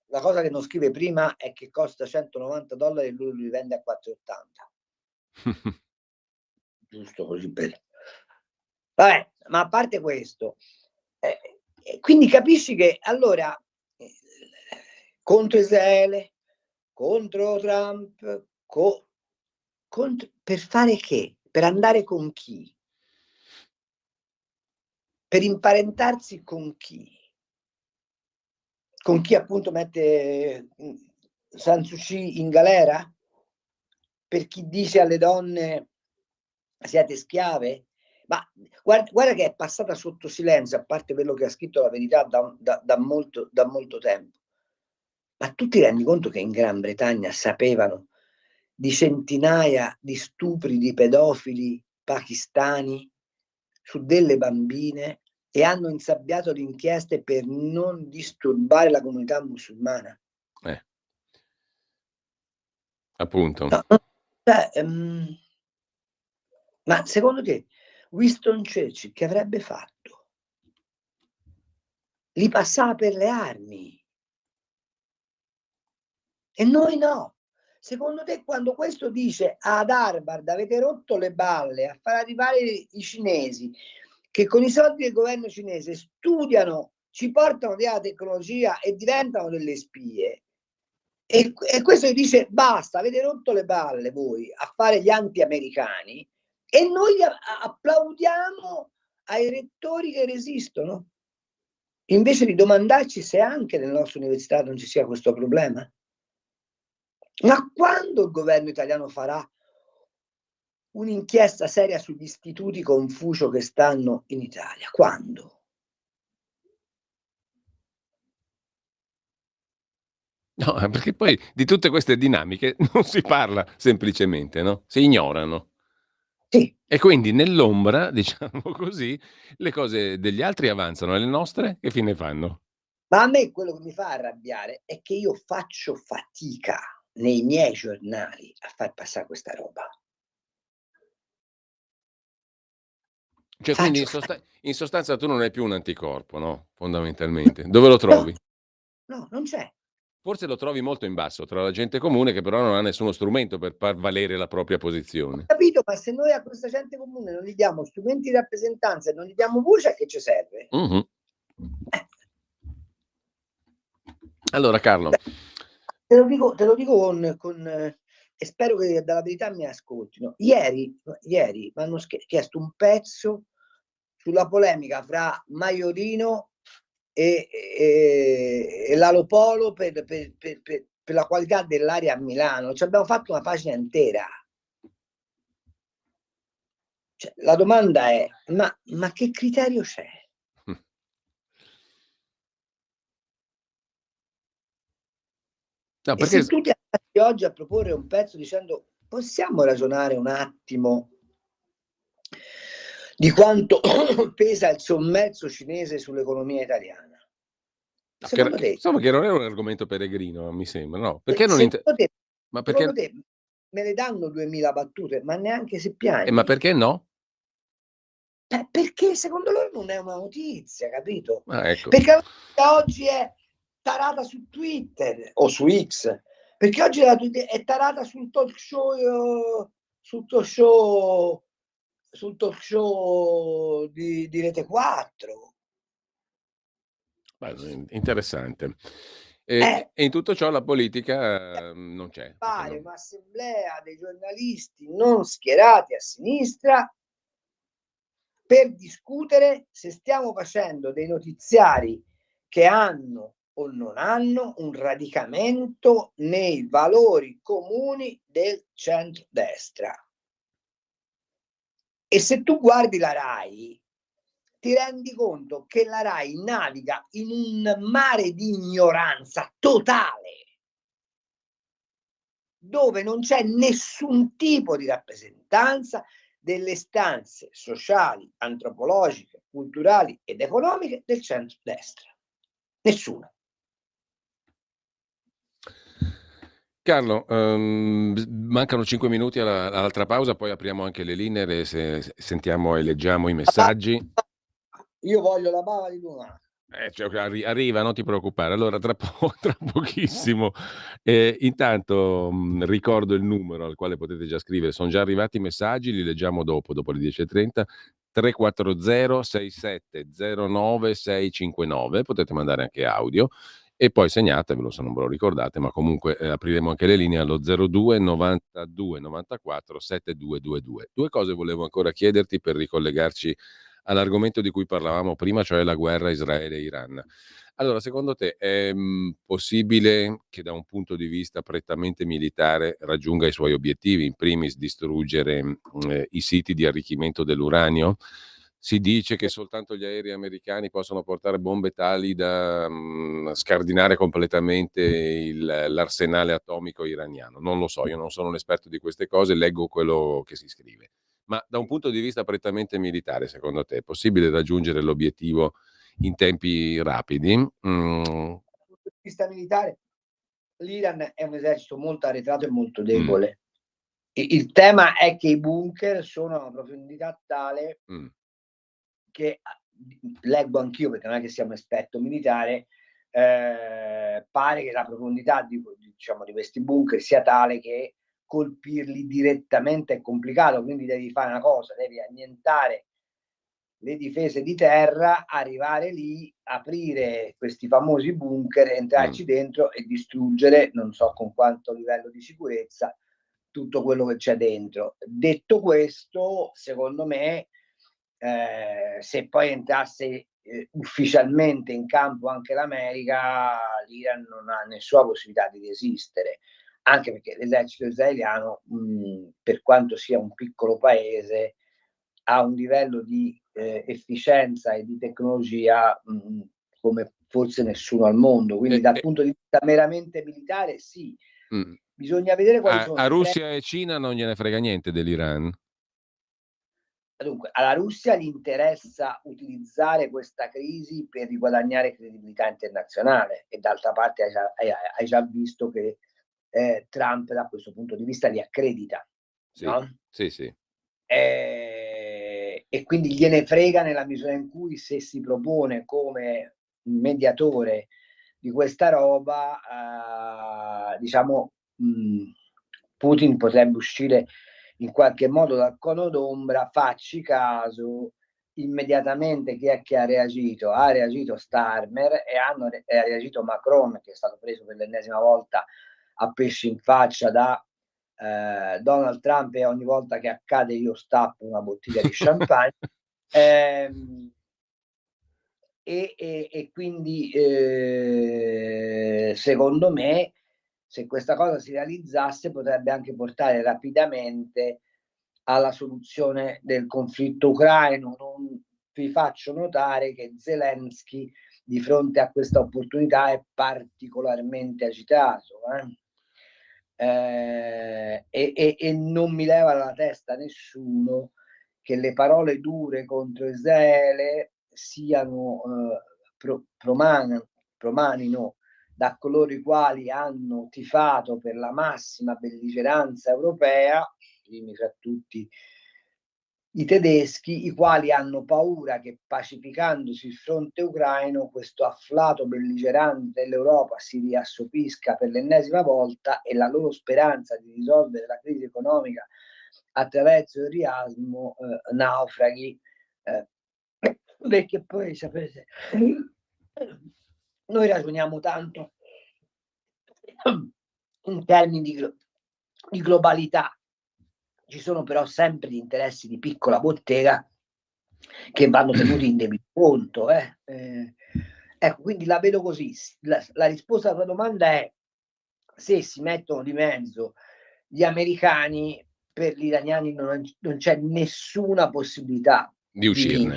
la cosa che non scrive prima è che costa $190 e lui li vende a $4,80. Giusto così per... Vabbè, ma a parte questo, quindi capisci che allora contro Israele, contro Trump, per fare che? Per andare con chi? Per imparentarsi con chi? Con chi appunto mette San Suu Kyi in galera? Per chi dice alle donne siete schiave? Ma guarda che è passata sotto silenzio, a parte quello che ha scritto La Verità da molto tempo. Ma tu ti rendi conto che in Gran Bretagna sapevano di centinaia di stupri di pedofili pakistani su delle bambine, e hanno insabbiato le inchieste per non disturbare la comunità musulmana. Appunto. No, ma secondo te Winston Churchill che avrebbe fatto? Li passava per le armi. E noi no. Secondo te quando questo dice ad Harvard avete rotto le balle a far arrivare i cinesi che con i soldi del governo cinese studiano, ci portano via la tecnologia e diventano delle spie, e questo gli dice basta, avete rotto le balle voi a fare gli anti-americani, e noi applaudiamo ai rettori che resistono, invece di domandarci se anche nelle nostre università non ci sia questo problema. Ma quando il governo italiano farà un'inchiesta seria sugli istituti Confucio che stanno in Italia? Quando? No, perché poi di tutte queste dinamiche non si parla semplicemente, no? Si ignorano. Sì. E quindi nell'ombra, diciamo così, le cose degli altri avanzano e le nostre che fine fanno? Ma a me quello che mi fa arrabbiare è che io faccio fatica nei miei giornali a far passare questa roba. Cioè, quindi in sostanza tu non hai più un anticorpo, no? Fondamentalmente. Dove lo trovi? No, non c'è. Forse lo trovi molto in basso tra la gente comune che però non ha nessuno strumento per far valere la propria posizione. Ho capito, ma se noi a questa gente comune non gli diamo strumenti di rappresentanza e non gli diamo voce, a che ci serve? Mm-hmm. Allora Carlo, te lo dico con e spero che dalla verità mi ascoltino. Ieri mi hanno chiesto un pezzo sulla polemica fra Maiorino e Lalo Polo per la qualità dell'aria a Milano. Ci abbiamo fatto una pagina intera. Cioè, la domanda è: ma che criterio c'è? No, e se tu ti andassi oggi a proporre un pezzo dicendo possiamo ragionare un attimo di quanto pesa il sommerso cinese sull'economia italiana? Secondo te? Insomma, che non è un argomento peregrino, mi sembra, no? Perché non secondo te me ne danno 2000 battute, ma neanche se piangi? Ma perché no? Perché secondo loro non è una notizia, capito? Ecco. Perché oggi è tarata su Twitter o su X, perché oggi è tarata sul talk show di Rete 4. Interessante. E in tutto ciò la politica non c'è. Fare un'assemblea dei giornalisti non schierati a sinistra per discutere se stiamo facendo dei notiziari che hanno o non hanno un radicamento nei valori comuni del centrodestra. E se tu guardi la RAI, ti rendi conto che la RAI naviga in un mare di ignoranza totale, dove non c'è nessun tipo di rappresentanza delle istanze sociali, antropologiche, culturali ed economiche del centrodestra. Nessuna. Carlo, mancano 5 minuti all'altra pausa, poi apriamo anche le linee se sentiamo e leggiamo i messaggi. Io voglio la bava di Luna. Cioè, arriva, non ti preoccupare. Allora, tra pochissimo. Intanto ricordo il numero al quale potete già scrivere. Sono già arrivati i messaggi, li leggiamo dopo le 10:30. 340 6709 659. Potete mandare anche audio. E poi segnatevelo se non ve lo ricordate, ma comunque apriremo anche le linee allo 02 92 94 7222. Due cose volevo ancora chiederti per ricollegarci all'argomento di cui parlavamo prima, cioè la guerra Israele-Iran. Allora, secondo te è possibile che da un punto di vista prettamente militare raggiunga i suoi obiettivi, in primis distruggere i siti di arricchimento dell'uranio? Si dice che soltanto gli aerei americani possono portare bombe tali da scardinare completamente l'arsenale atomico iraniano. Non lo so, io non sono un esperto di queste cose, leggo quello che si scrive. Ma da un punto di vista prettamente militare, secondo te, è possibile raggiungere l'obiettivo in tempi rapidi? Dal punto di vista militare, l'Iran è un esercito molto arretrato e molto debole. Il tema è che i bunker sono a una profondità tale che, leggo anch'io perché non è che sia un esperto militare, pare che la profondità di questi bunker sia tale che colpirli direttamente è complicato, quindi devi fare una cosa, devi annientare le difese di terra, arrivare lì, aprire questi famosi bunker, entrarci dentro e distruggere, non so con quanto livello di sicurezza, tutto quello che c'è dentro. Detto questo, secondo me, se poi entrasse ufficialmente in campo anche l'America, l'Iran non ha nessuna possibilità di resistere, anche perché l'esercito israeliano, per quanto sia un piccolo paese, ha un livello di efficienza e di tecnologia come forse nessuno al mondo, quindi dal punto di vista meramente militare sì. Bisogna vedere quali sono a Russia e Cina non gliene frega niente dell'Iran? Dunque, alla Russia gli interessa utilizzare questa crisi per riguadagnare credibilità internazionale e d'altra parte hai già visto che Trump da questo punto di vista li accredita, Sì, no? sì. E quindi gliene frega nella misura in cui, se si propone come mediatore di questa roba, Putin potrebbe uscire in qualche modo dal cono d'ombra. Facci caso, immediatamente chi è che ha reagito? Ha reagito Starmer e ha reagito Macron, che è stato preso per l'ennesima volta a pesci in faccia da Donald Trump, e ogni volta che accade io stappo una bottiglia di champagne. E quindi secondo me, se questa cosa si realizzasse, potrebbe anche portare rapidamente alla soluzione del conflitto ucraino. Non vi faccio notare che Zelensky di fronte a questa opportunità è particolarmente agitato, e non mi leva dalla testa nessuno che le parole dure contro Israele siano promanino da coloro i quali hanno tifato per la massima belligeranza europea, primi fra tutti i tedeschi, i quali hanno paura che, pacificandosi il fronte ucraino, questo afflato belligerante dell'Europa si riassopisca per l'ennesima volta e la loro speranza di risolvere la crisi economica attraverso il riasmo naufraghi, perché poi sapete, noi ragioniamo tanto in termini di globalità. Ci sono però sempre gli interessi di piccola bottega che vanno tenuti in debito conto. Ecco, quindi la vedo così. La risposta alla tua domanda è: se si mettono di mezzo gli americani, per gli iraniani non c'è nessuna possibilità di uscirne.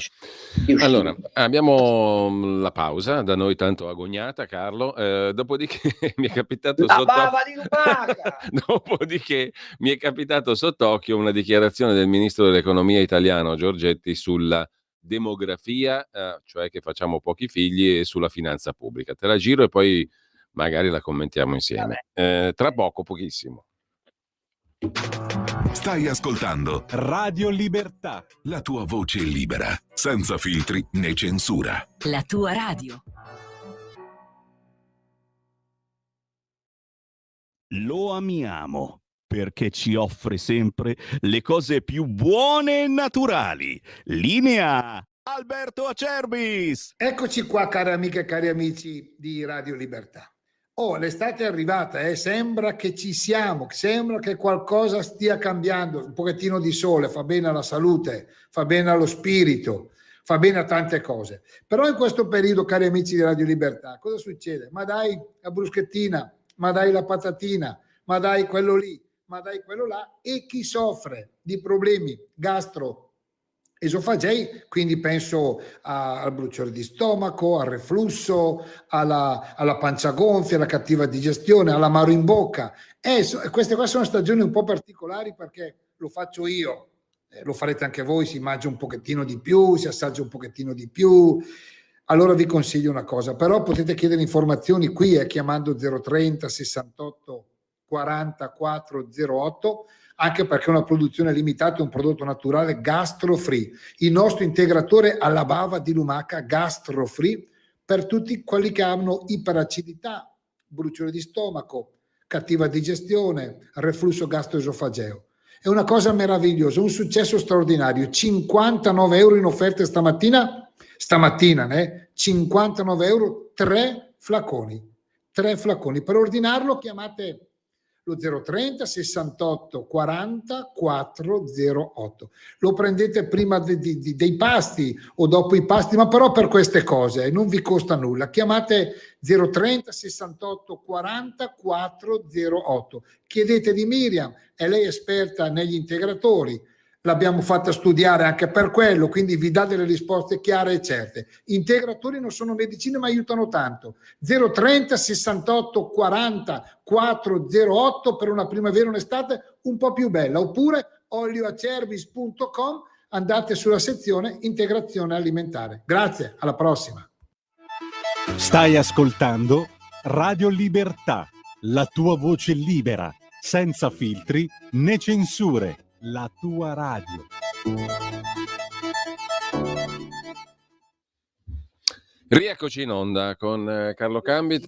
Allora, abbiamo la pausa, da noi tanto agognata, Carlo. Dopodiché mi è capitato dopodiché mi è capitato sott'occhio una dichiarazione del ministro dell'economia italiano Giorgetti sulla demografia, cioè che facciamo pochi figli, e sulla finanza pubblica. Te la giro e poi magari la commentiamo insieme. Tra poco, pochissimo. Stai ascoltando Radio Libertà, la tua voce libera, senza filtri né censura. La tua radio. Lo amiamo perché ci offre sempre le cose più buone e naturali. Linea Alberto Acerbis. Eccoci qua, cari amiche e cari amici di Radio Libertà. L'estate è arrivata, sembra che ci siamo, sembra che qualcosa stia cambiando, un pochettino di sole fa bene alla salute, fa bene allo spirito, fa bene a tante cose. Però in questo periodo, cari amici di Radio Libertà, cosa succede? Ma dai la bruschettina, ma dai la patatina, ma dai quello lì, ma dai quello là, e chi soffre di problemi gastroesofagei, quindi penso al bruciore di stomaco, al reflusso, alla pancia gonfia, alla cattiva digestione, all'amaro in bocca. Queste qua sono stagioni un po' particolari perché lo faccio io. lo farete anche voi, si mangia un pochettino di più, si assaggia un pochettino di più. Allora vi consiglio una cosa, però potete chiedere informazioni qui chiamando 030 68 40 408, anche perché è una produzione limitata, è un prodotto naturale gastro free. Il nostro integratore alla bava di lumaca gastro free per tutti quelli che hanno iperacidità, bruciore di stomaco, cattiva digestione, reflusso gastroesofageo. È una cosa meravigliosa, un successo straordinario. 59 euro in offerta stamattina, 59 euro, 3 flaconi. Per ordinarlo chiamate lo 030 68 40 408. Lo prendete prima dei pasti o dopo i pasti, ma però per queste cose non vi costa nulla. Chiamate 030 68 40 408. Chiedete di Miriam, è lei esperta negli integratori. L'abbiamo fatta studiare anche per quello, quindi vi dà delle risposte chiare e certe. Integratori non sono medicine, ma aiutano tanto. 030 68 40 408 per una primavera e un'estate un po' più bella, oppure olioacerbis.com, andate sulla sezione integrazione alimentare. Grazie, alla prossima. Stai ascoltando Radio Libertà, la tua voce libera, senza filtri né censure. La tua radio. Rieccoci in onda con Carlo Cambi.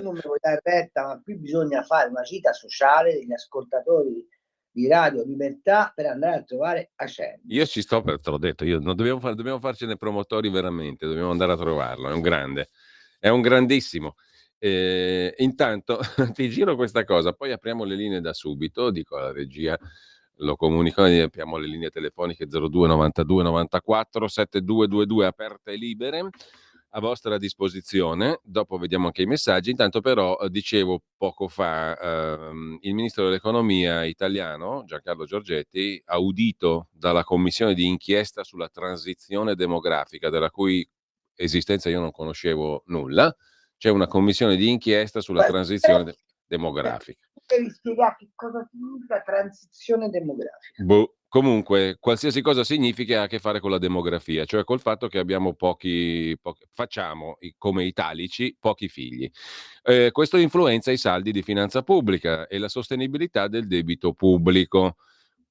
Non mi vuoi dare retta, ma qui bisogna fare una gita sociale degli ascoltatori di Radio Libertà per andare a trovare Acerbi. Io ci sto, te l'ho detto, dobbiamo farcene promotori veramente, dobbiamo andare a trovarlo, è un grande, è un grandissimo. Intanto ti giro questa cosa, poi apriamo le linee da subito, dico alla regia, lo comunico, apriamo le linee telefoniche 02 92 94 7222 aperte e libere a vostra disposizione, dopo vediamo anche i messaggi. Intanto però dicevo poco fa, il ministro dell'economia italiano Giancarlo Giorgetti, audito dalla commissione di inchiesta sulla transizione demografica, della cui esistenza io non conoscevo nulla. C'è una commissione di inchiesta sulla transizione demografica. Devi spiegare che cosa significa transizione demografica. Comunque, qualsiasi cosa significa ha a che fare con la demografia, cioè col fatto che abbiamo facciamo come italici pochi figli. Questo influenza i saldi di finanza pubblica e la sostenibilità del debito pubblico,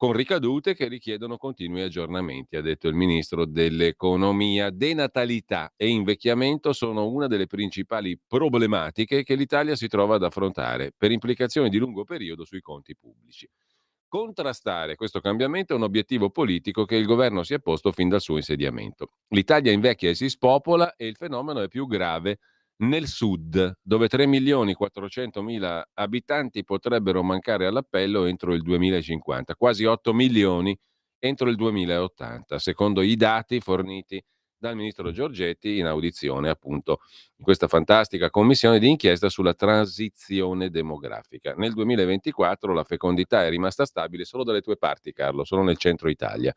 con ricadute che richiedono continui aggiornamenti, ha detto il ministro dell'economia. Denatalità e invecchiamento sono una delle principali problematiche che l'Italia si trova ad affrontare, per implicazioni di lungo periodo sui conti pubblici. Contrastare questo cambiamento è un obiettivo politico che il governo si è posto fin dal suo insediamento. L'Italia invecchia e si spopola e il fenomeno è più grave nel sud, dove 3.400.000 abitanti potrebbero mancare all'appello entro il 2050, quasi 8 milioni entro il 2080, secondo i dati forniti dal ministro Giorgetti in audizione, appunto, in questa fantastica commissione di inchiesta sulla transizione demografica. Nel 2024 la fecondità è rimasta stabile solo dalle tue parti, Carlo, solo nel centro Italia,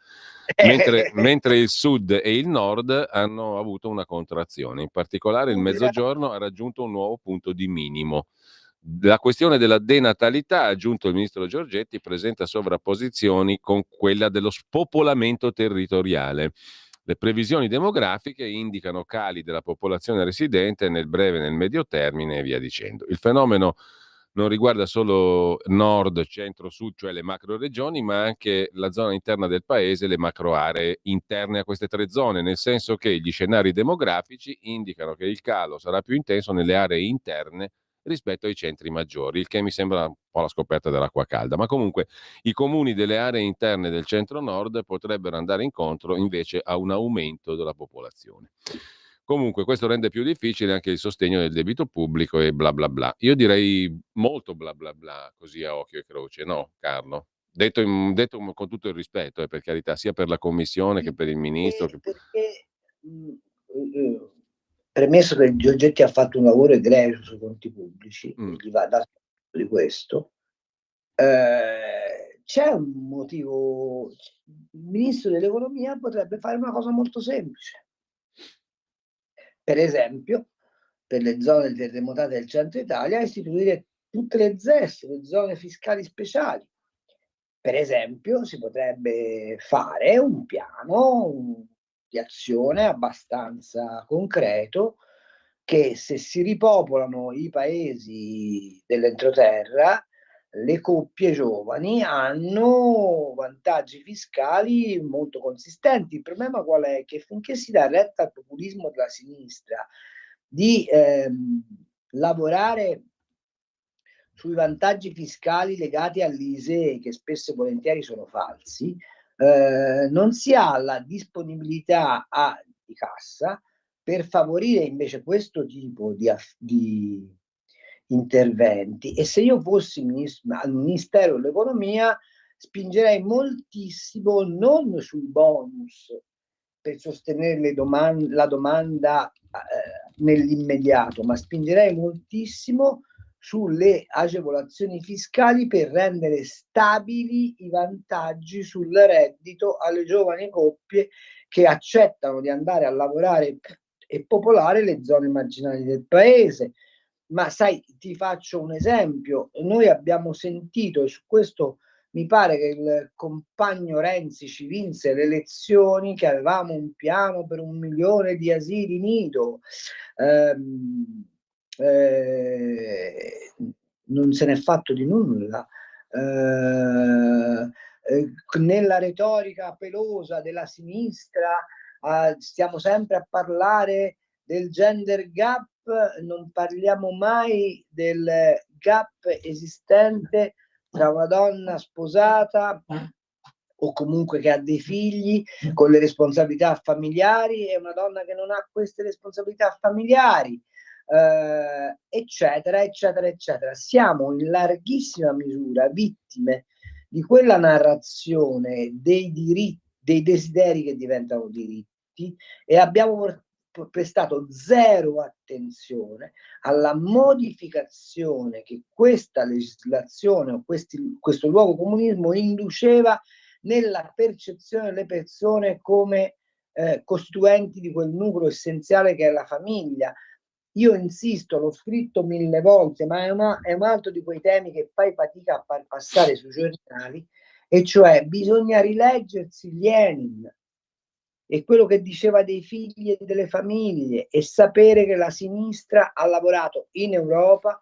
mentre il sud e il nord hanno avuto una contrazione. In particolare il mezzogiorno ha raggiunto un nuovo punto di minimo. La questione della denatalità, ha aggiunto il ministro Giorgetti, presenta sovrapposizioni con quella dello spopolamento territoriale. Le previsioni demografiche indicano cali della popolazione residente nel breve e nel medio termine e via dicendo. Il fenomeno non riguarda solo nord, centro, sud, cioè le macro regioni, ma anche la zona interna del paese, le macro aree interne a queste tre zone, nel senso che gli scenari demografici indicano che il calo sarà più intenso nelle aree interne rispetto ai centri maggiori, il che mi sembra un po' la scoperta dell'acqua calda, ma comunque i comuni delle aree interne del centro-nord potrebbero andare incontro invece a un aumento della popolazione. Comunque questo rende più difficile anche il sostegno del debito pubblico e bla bla bla. Io direi molto bla bla bla, così a occhio e croce, no Carlo? Detto con tutto il rispetto, per carità, sia per la Commissione che per il Ministro. Perché premesso che Giorgetti ha fatto un lavoro egregio sui conti pubblici, gli va dato di questo, c'è un motivo. Il Ministro dell'Economia potrebbe fare una cosa molto semplice. Per esempio, per le zone terremotate del centro Italia, istituire tutte le ZES, le zone fiscali speciali, Per esempio, si potrebbe fare un piano di azione abbastanza concreto che, se si ripopolano i paesi dell'entroterra, le coppie giovani hanno vantaggi fiscali molto consistenti. Il problema qual è? Che finché si dà retta al populismo della sinistra di lavorare sui vantaggi fiscali legati all'ISEE, che spesso e volentieri sono falsi, non si ha la disponibilità di cassa per favorire invece questo tipo di interventi. E se io fossi al Ministero dell'Economia, spingerei moltissimo non sui bonus per sostenere la domanda nell'immediato, ma spingerei moltissimo sulle agevolazioni fiscali per rendere stabili i vantaggi sul reddito alle giovani coppie che accettano di andare a lavorare e popolare le zone marginali del paese. Ma sai, ti faccio un esempio: noi abbiamo sentito, e su questo mi pare che il compagno Renzi ci vinse le elezioni, che avevamo un piano per 1 milione di asili nido. Non se n'è fatto di nulla. Nella retorica pelosa della sinistra stiamo sempre a parlare del gender gap, non parliamo mai del gap esistente tra una donna sposata o comunque che ha dei figli con le responsabilità familiari e una donna che non ha queste responsabilità familiari, eccetera, eccetera, eccetera. Siamo in larghissima misura vittime di quella narrazione dei diritti, dei desideri che diventano diritti, e abbiamo prestato zero attenzione alla modificazione che questa legislazione o questo nuovo comunismo induceva nella percezione delle persone come costituenti di quel nucleo essenziale che è la famiglia. Io insisto, l'ho scritto 1000 volte, ma è un altro di quei temi che fai fatica a far passare sui giornali, e cioè bisogna rileggersi Lenin e quello che diceva dei figli e delle famiglie, e sapere che la sinistra ha lavorato in Europa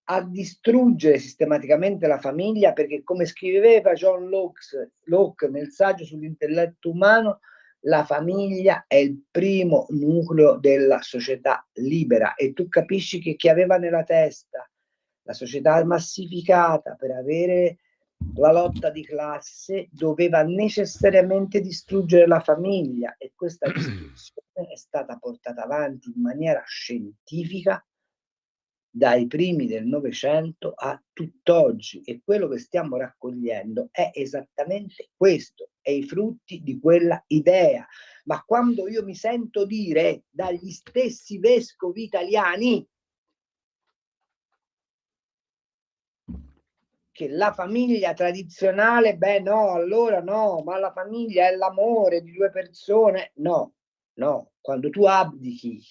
a distruggere sistematicamente la famiglia, perché, come scriveva John Locke nel saggio sull'intelletto umano, la famiglia è il primo nucleo della società libera. E tu capisci che chi aveva nella testa la società massificata per avere la lotta di classe doveva necessariamente distruggere la famiglia, e questa distruzione è stata portata avanti in maniera scientifica dai primi del Novecento a tutt'oggi, e quello che stiamo raccogliendo è esattamente questo, è i frutti di quella idea. Ma quando io mi sento dire dagli stessi vescovi italiani che la famiglia tradizionale, beh no, allora no, ma la famiglia è l'amore di due persone, no, quando tu abdichi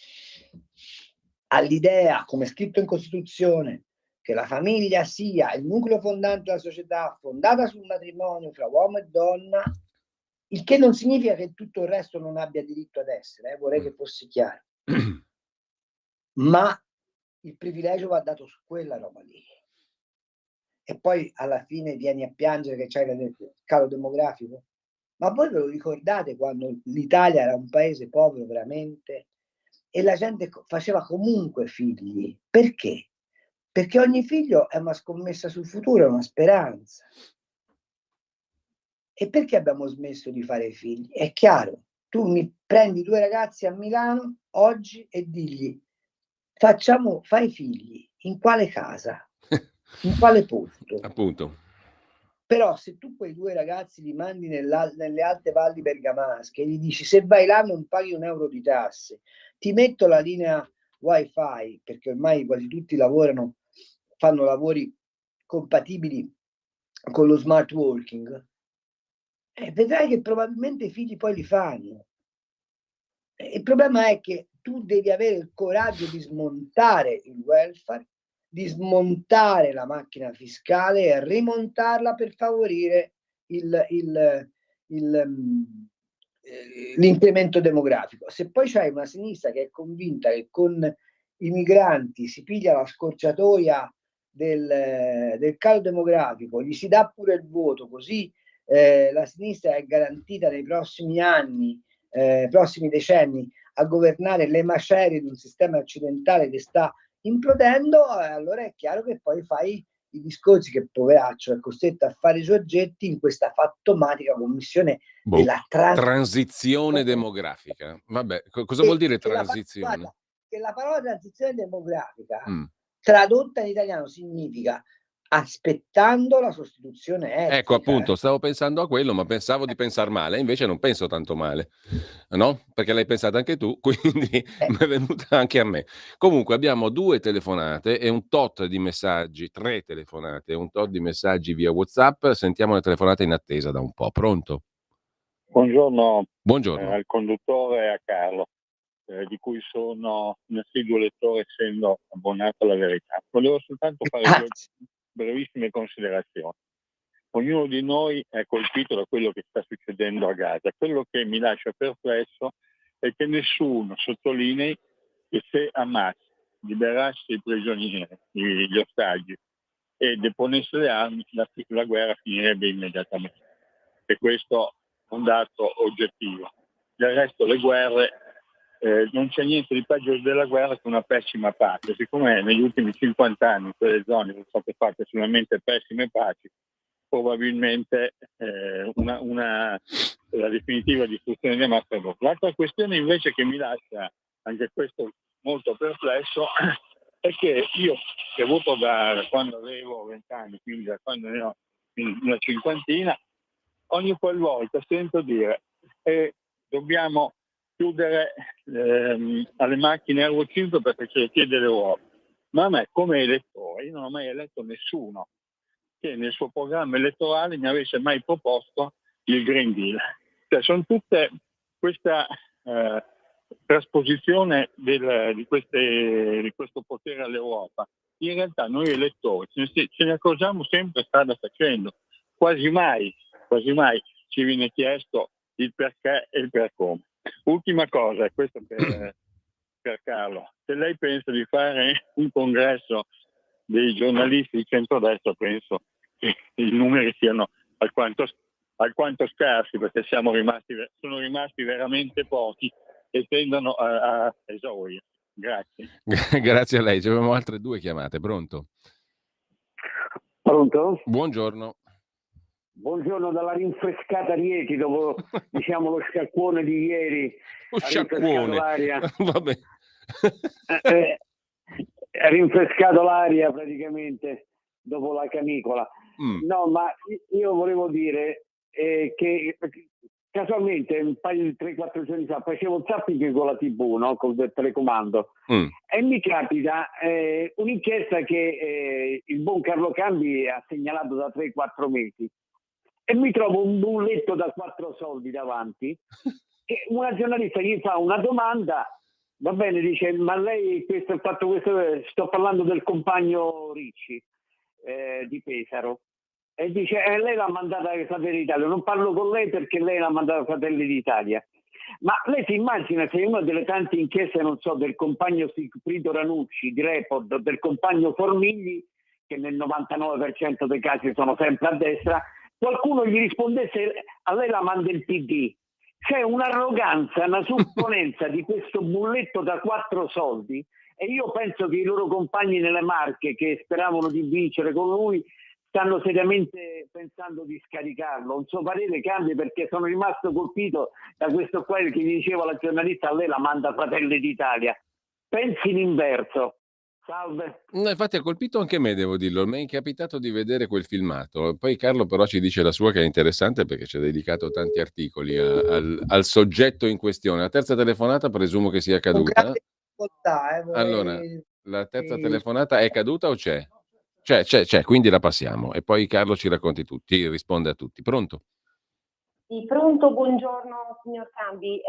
all'idea, come scritto in Costituzione, che la famiglia sia il nucleo fondante della società, fondata sul matrimonio fra uomo e donna, il che non significa che tutto il resto non abbia diritto ad essere, vorrei che fosse chiaro, ma il privilegio va dato su quella roba lì. E poi alla fine vieni a piangere che c'è il calo demografico. Ma voi ve lo ricordate quando l'Italia era un paese povero veramente e la gente faceva comunque figli? Perché? Perché ogni figlio è una scommessa sul futuro, è una speranza. E perché abbiamo smesso di fare figli? È chiaro, tu mi prendi 2 ragazzi a Milano oggi e digli fai figli, in quale casa? In quale posto? Appunto. Però se tu quei 2 ragazzi li mandi nelle alte valli bergamasche e gli dici se vai là non paghi €1 di tasse, ti metto la linea wifi, perché ormai quasi tutti fanno lavori compatibili con lo smart working, vedrai che probabilmente i figli poi li fanno. Il problema è che tu devi avere il coraggio di smontare il welfare di smontare la macchina fiscale e rimontarla per favorire l'incremento demografico. Se poi c'hai una sinistra che è convinta che con i migranti si piglia la scorciatoia del calo demografico, gli si dà pure il voto, così la sinistra è garantita nei prossimi anni, prossimi decenni, a governare le macerie di un sistema occidentale che sta implodendo, allora è chiaro che poi fai i discorsi che poveraccio è costretto a fare i soggetti in questa fattomatica commissione della transizione demografica. Vabbè, cosa vuol dire transizione? La parola transizione demografica tradotta in italiano significa aspettando la sostituzione etnica. Ecco, appunto, stavo pensando a quello, ma pensavo di pensare male, invece non penso tanto male, no? Perché l'hai pensata anche tu, quindi mi è venuta anche a me. Comunque abbiamo 2 telefonate e un tot di messaggi, 3 telefonate e un tot di messaggi via WhatsApp. Sentiamo le telefonate in attesa da un po'. Pronto? Buongiorno. Buongiorno. Al conduttore e a Carlo, di cui sono un assiduo lettore essendo abbonato alla Verità. Volevo soltanto fare 2 brevissime considerazioni. Ognuno di noi è colpito da quello che sta succedendo a Gaza. Quello che mi lascia perplesso è che nessuno sottolinei che se Hamas liberasse i prigionieri, gli ostaggi, e deponesse le armi, la guerra finirebbe immediatamente. E questo è un dato oggettivo. Del resto le guerre, non c'è niente di peggio della guerra che una pessima pace. Siccome negli ultimi 50 anni in quelle zone sono state fatte solamente pessime paci, probabilmente la definitiva distruzione di Hamas. L'altra questione invece che mi lascia, anche questo molto perplesso, è che io, che voto da quando avevo 20 anni, quindi da quando ne ho una cinquantina, ogni qualvolta sento dire dobbiamo chiudere alle macchine Euro 5 perché ce lo chiede l'Europa. Ma a me come elettore, io non ho mai eletto nessuno che nel suo programma elettorale mi avesse mai proposto il Green Deal. Cioè, sono tutte questa trasposizione di questo potere all'Europa. In realtà noi elettori ce ne accorgiamo sempre strada facendo. Quasi mai ci viene chiesto il perché e il per come. Ultima cosa, e questo per Carlo, se lei pensa di fare un congresso dei giornalisti di centrodestra, penso che i numeri siano alquanto scarsi, perché sono rimasti veramente pochi e tendono a esaurire. Grazie. Grazie a lei. Ci avevamo altre 2 chiamate. Pronto? Pronto? Buongiorno. Buongiorno dalla rinfrescata Rieti, dopo diciamo lo sciacquone di ieri. Lo sciacquone. L'aria. Vabbè. Ha rinfrescato l'aria praticamente dopo la canicola. No, ma io volevo dire che casualmente un paio di 3-4 giorni fa facevo zapping con la TV, no? Col telecomando, e mi capita un'inchiesta che il buon Carlo Cambi ha segnalato da 3-4 mesi, e mi trovo un bulletto da 4 soldi davanti, che una giornalista gli fa una domanda, va bene, dice, ma lei sto parlando del compagno Ricci di Pesaro, e dice lei l'ha mandata ai Fratelli d'Italia, non parlo con lei perché lei l'ha mandata ai Fratelli d'Italia. Ma lei si immagina se una delle tante inchieste, non so, del compagno Sigfrido Ranucci di Report, del compagno Formigli, che nel 99% dei casi sono sempre a destra, qualcuno gli rispondesse a lei la manda il PD. C'è un'arroganza, una supponenza di questo bulletto da 4 soldi, e io penso che i loro compagni nelle Marche, che speravano di vincere con lui, stanno seriamente pensando di scaricarlo. Un suo parere cambia, perché sono rimasto colpito da questo qua che diceva la giornalista, a lei la manda Fratelli d'Italia. Pensi l'inverso. Salve. No, infatti ha colpito anche me, devo dirlo. Mi è capitato di vedere quel filmato. Poi Carlo però ci dice la sua, che è interessante perché ci ha dedicato tanti articoli al soggetto in questione. La terza telefonata presumo che sia caduta. Allora, la terza telefonata è caduta o c'è? C'è, quindi la passiamo. E poi Carlo ci racconti tutti, risponde a tutti. Pronto? Sì, pronto, buongiorno signor Cambi.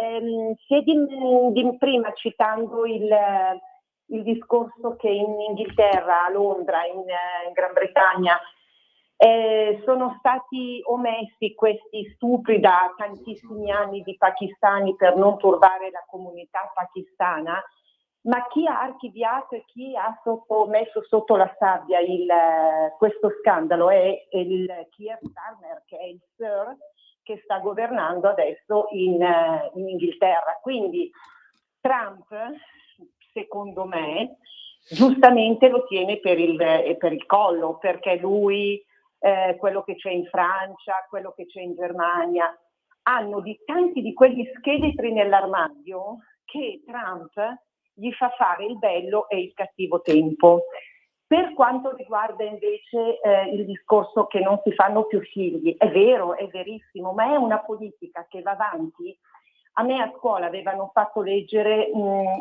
Prima citando il discorso che in Inghilterra, a Londra, in Gran Bretagna sono stati omessi questi stupri da tantissimi anni di pakistani per non turbare la comunità pakistana, ma chi ha archiviato e chi ha messo sotto la sabbia questo scandalo è il Keir Starmer, che è il Sir che sta governando adesso in Inghilterra. Quindi Trump, secondo me, giustamente lo tiene per il collo, perché lui, quello che c'è in Francia, quello che c'è in Germania, hanno tanti di quegli scheletri nell'armadio che Trump gli fa fare il bello e il cattivo tempo. Per quanto riguarda invece il discorso che non si fanno più figli, è vero, è verissimo, ma è una politica che va avanti. A me a scuola avevano fatto leggere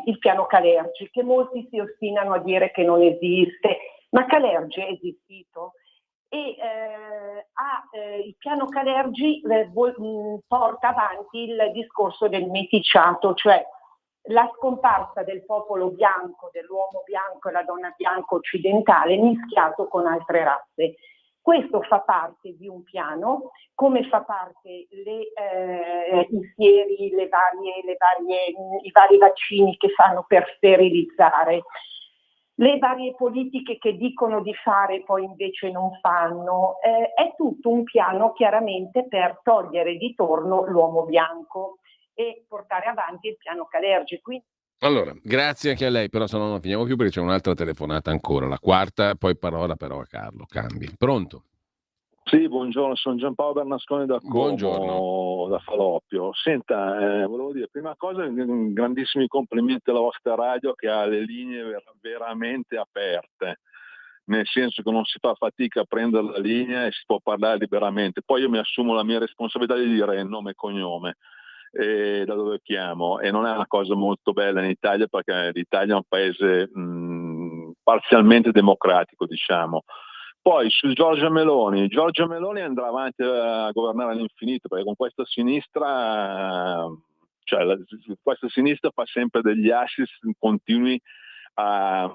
il piano Kalergi, che molti si ostinano a dire che non esiste, ma Kalergi è esistito. E il piano Kalergi porta avanti il discorso del meticciato, cioè la scomparsa del popolo bianco, dell'uomo bianco e la donna bianca occidentale mischiato con altre razze. Questo fa parte di un piano, come fa parte i sieri, i vari vaccini che fanno per sterilizzare, le varie politiche che dicono di fare e poi invece non fanno. È tutto un piano chiaramente per togliere di torno l'uomo bianco e portare avanti il piano Kalergi. Allora, grazie anche a lei, però se no non finiamo più perché c'è un'altra telefonata ancora, la quarta, poi parola però a Carlo Cambi. Pronto? Sì, buongiorno, sono Giampaolo Bernasconi da Como, Buongiorno. da Faloppio. Senta, volevo dire, prima cosa, grandissimi complimenti alla vostra radio che ha le linee veramente aperte, nel senso che non si fa fatica a prendere la linea e si può parlare liberamente. Poi io mi assumo la mia responsabilità di dire nome e cognome. Da dove chiamo, e non è una cosa molto bella in Italia, perché l'Italia è un paese parzialmente democratico, diciamo. Poi su Giorgia Meloni andrà avanti a governare all'infinito, perché con questa sinistra, questa sinistra fa sempre degli assist continui a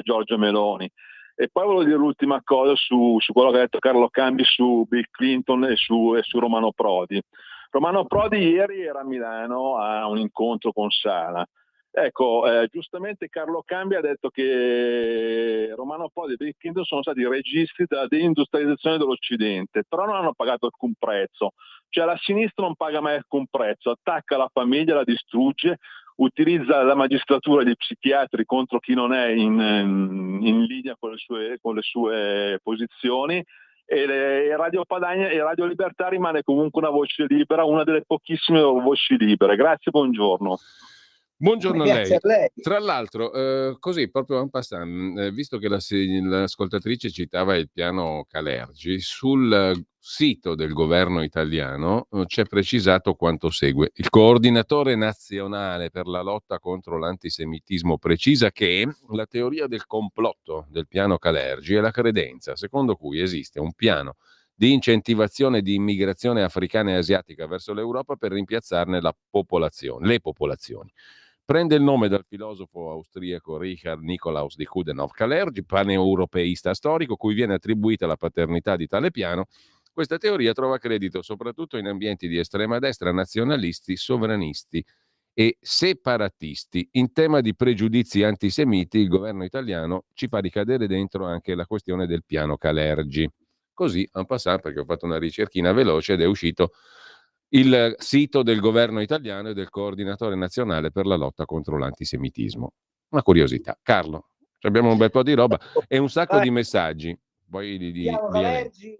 Giorgia Meloni. E poi volevo dire l'ultima cosa su quello che ha detto Carlo Cambi su Bill Clinton e su Romano Prodi. Romano Prodi ieri era a Milano a un incontro con Sala. Ecco, giustamente Carlo Cambi ha detto che Romano Prodi e Bill Clinton sono stati registi della deindustrializzazione dell'Occidente, però non hanno pagato alcun prezzo. Cioè la sinistra non paga mai alcun prezzo, attacca la famiglia, la distrugge, utilizza la magistratura e gli psichiatri contro chi non è in linea con le sue posizioni. E Radio Padania e Radio Libertà rimane comunque una voce libera, una delle pochissime voci libere. Grazie, buongiorno. Buongiorno a lei. Tra l'altro, così proprio en passant, visto che l'ascoltatrice citava il piano Kalergi, sul sito del governo italiano c'è precisato quanto segue. Il coordinatore nazionale per la lotta contro l'antisemitismo precisa che la teoria del complotto del piano Kalergi è la credenza secondo cui esiste un piano di incentivazione di immigrazione africana e asiatica verso l'Europa per rimpiazzarne le popolazioni. Prende il nome dal filosofo austriaco Richard Nikolaus di Coudenhove-Kalergi, paneuropeista storico, cui viene attribuita la paternità di tale piano. Questa teoria trova credito soprattutto in ambienti di estrema destra, nazionalisti, sovranisti e separatisti. In tema di pregiudizi antisemiti, il governo italiano ci fa ricadere dentro anche la questione del piano Kalergi. Così, en passant, perché ho fatto una ricerchina veloce ed è uscito il sito del governo italiano e del coordinatore nazionale per la lotta contro l'antisemitismo. Una curiosità. Carlo, abbiamo un bel po' di roba e un sacco di messaggi. Poi Piano Kalergi,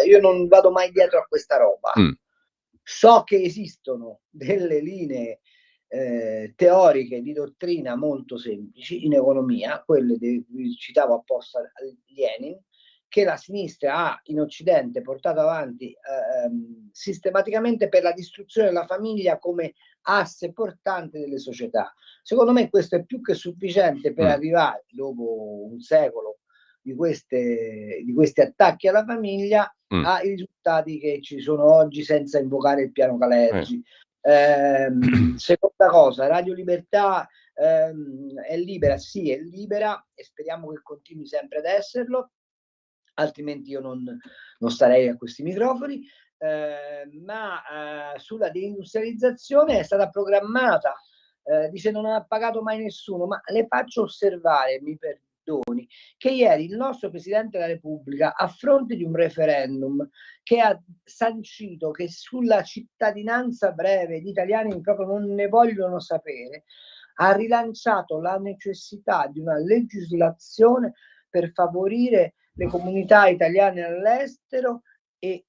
io non vado mai dietro a questa roba. So che esistono delle linee teoriche di dottrina molto semplici in economia, quelle che citavo apposta Lenin, che la sinistra ha in Occidente portato avanti sistematicamente per la distruzione della famiglia come asse portante delle società. Secondo me questo è più che sufficiente per arrivare, dopo un secolo di questi attacchi alla famiglia, ai risultati che ci sono oggi senza invocare il piano Kalergi. Seconda cosa, Radio Libertà è libera, sì, è libera e speriamo che continui sempre ad esserlo, altrimenti io non starei a questi microfoni. Ma sulla deindustrializzazione è stata programmata, dice non ha pagato mai nessuno, ma le faccio osservare, mi perdoni, che ieri il nostro Presidente della Repubblica, a fronte di un referendum che ha sancito che sulla cittadinanza breve gli italiani proprio non ne vogliono sapere, ha rilanciato la necessità di una legislazione per favorire le comunità italiane all'estero e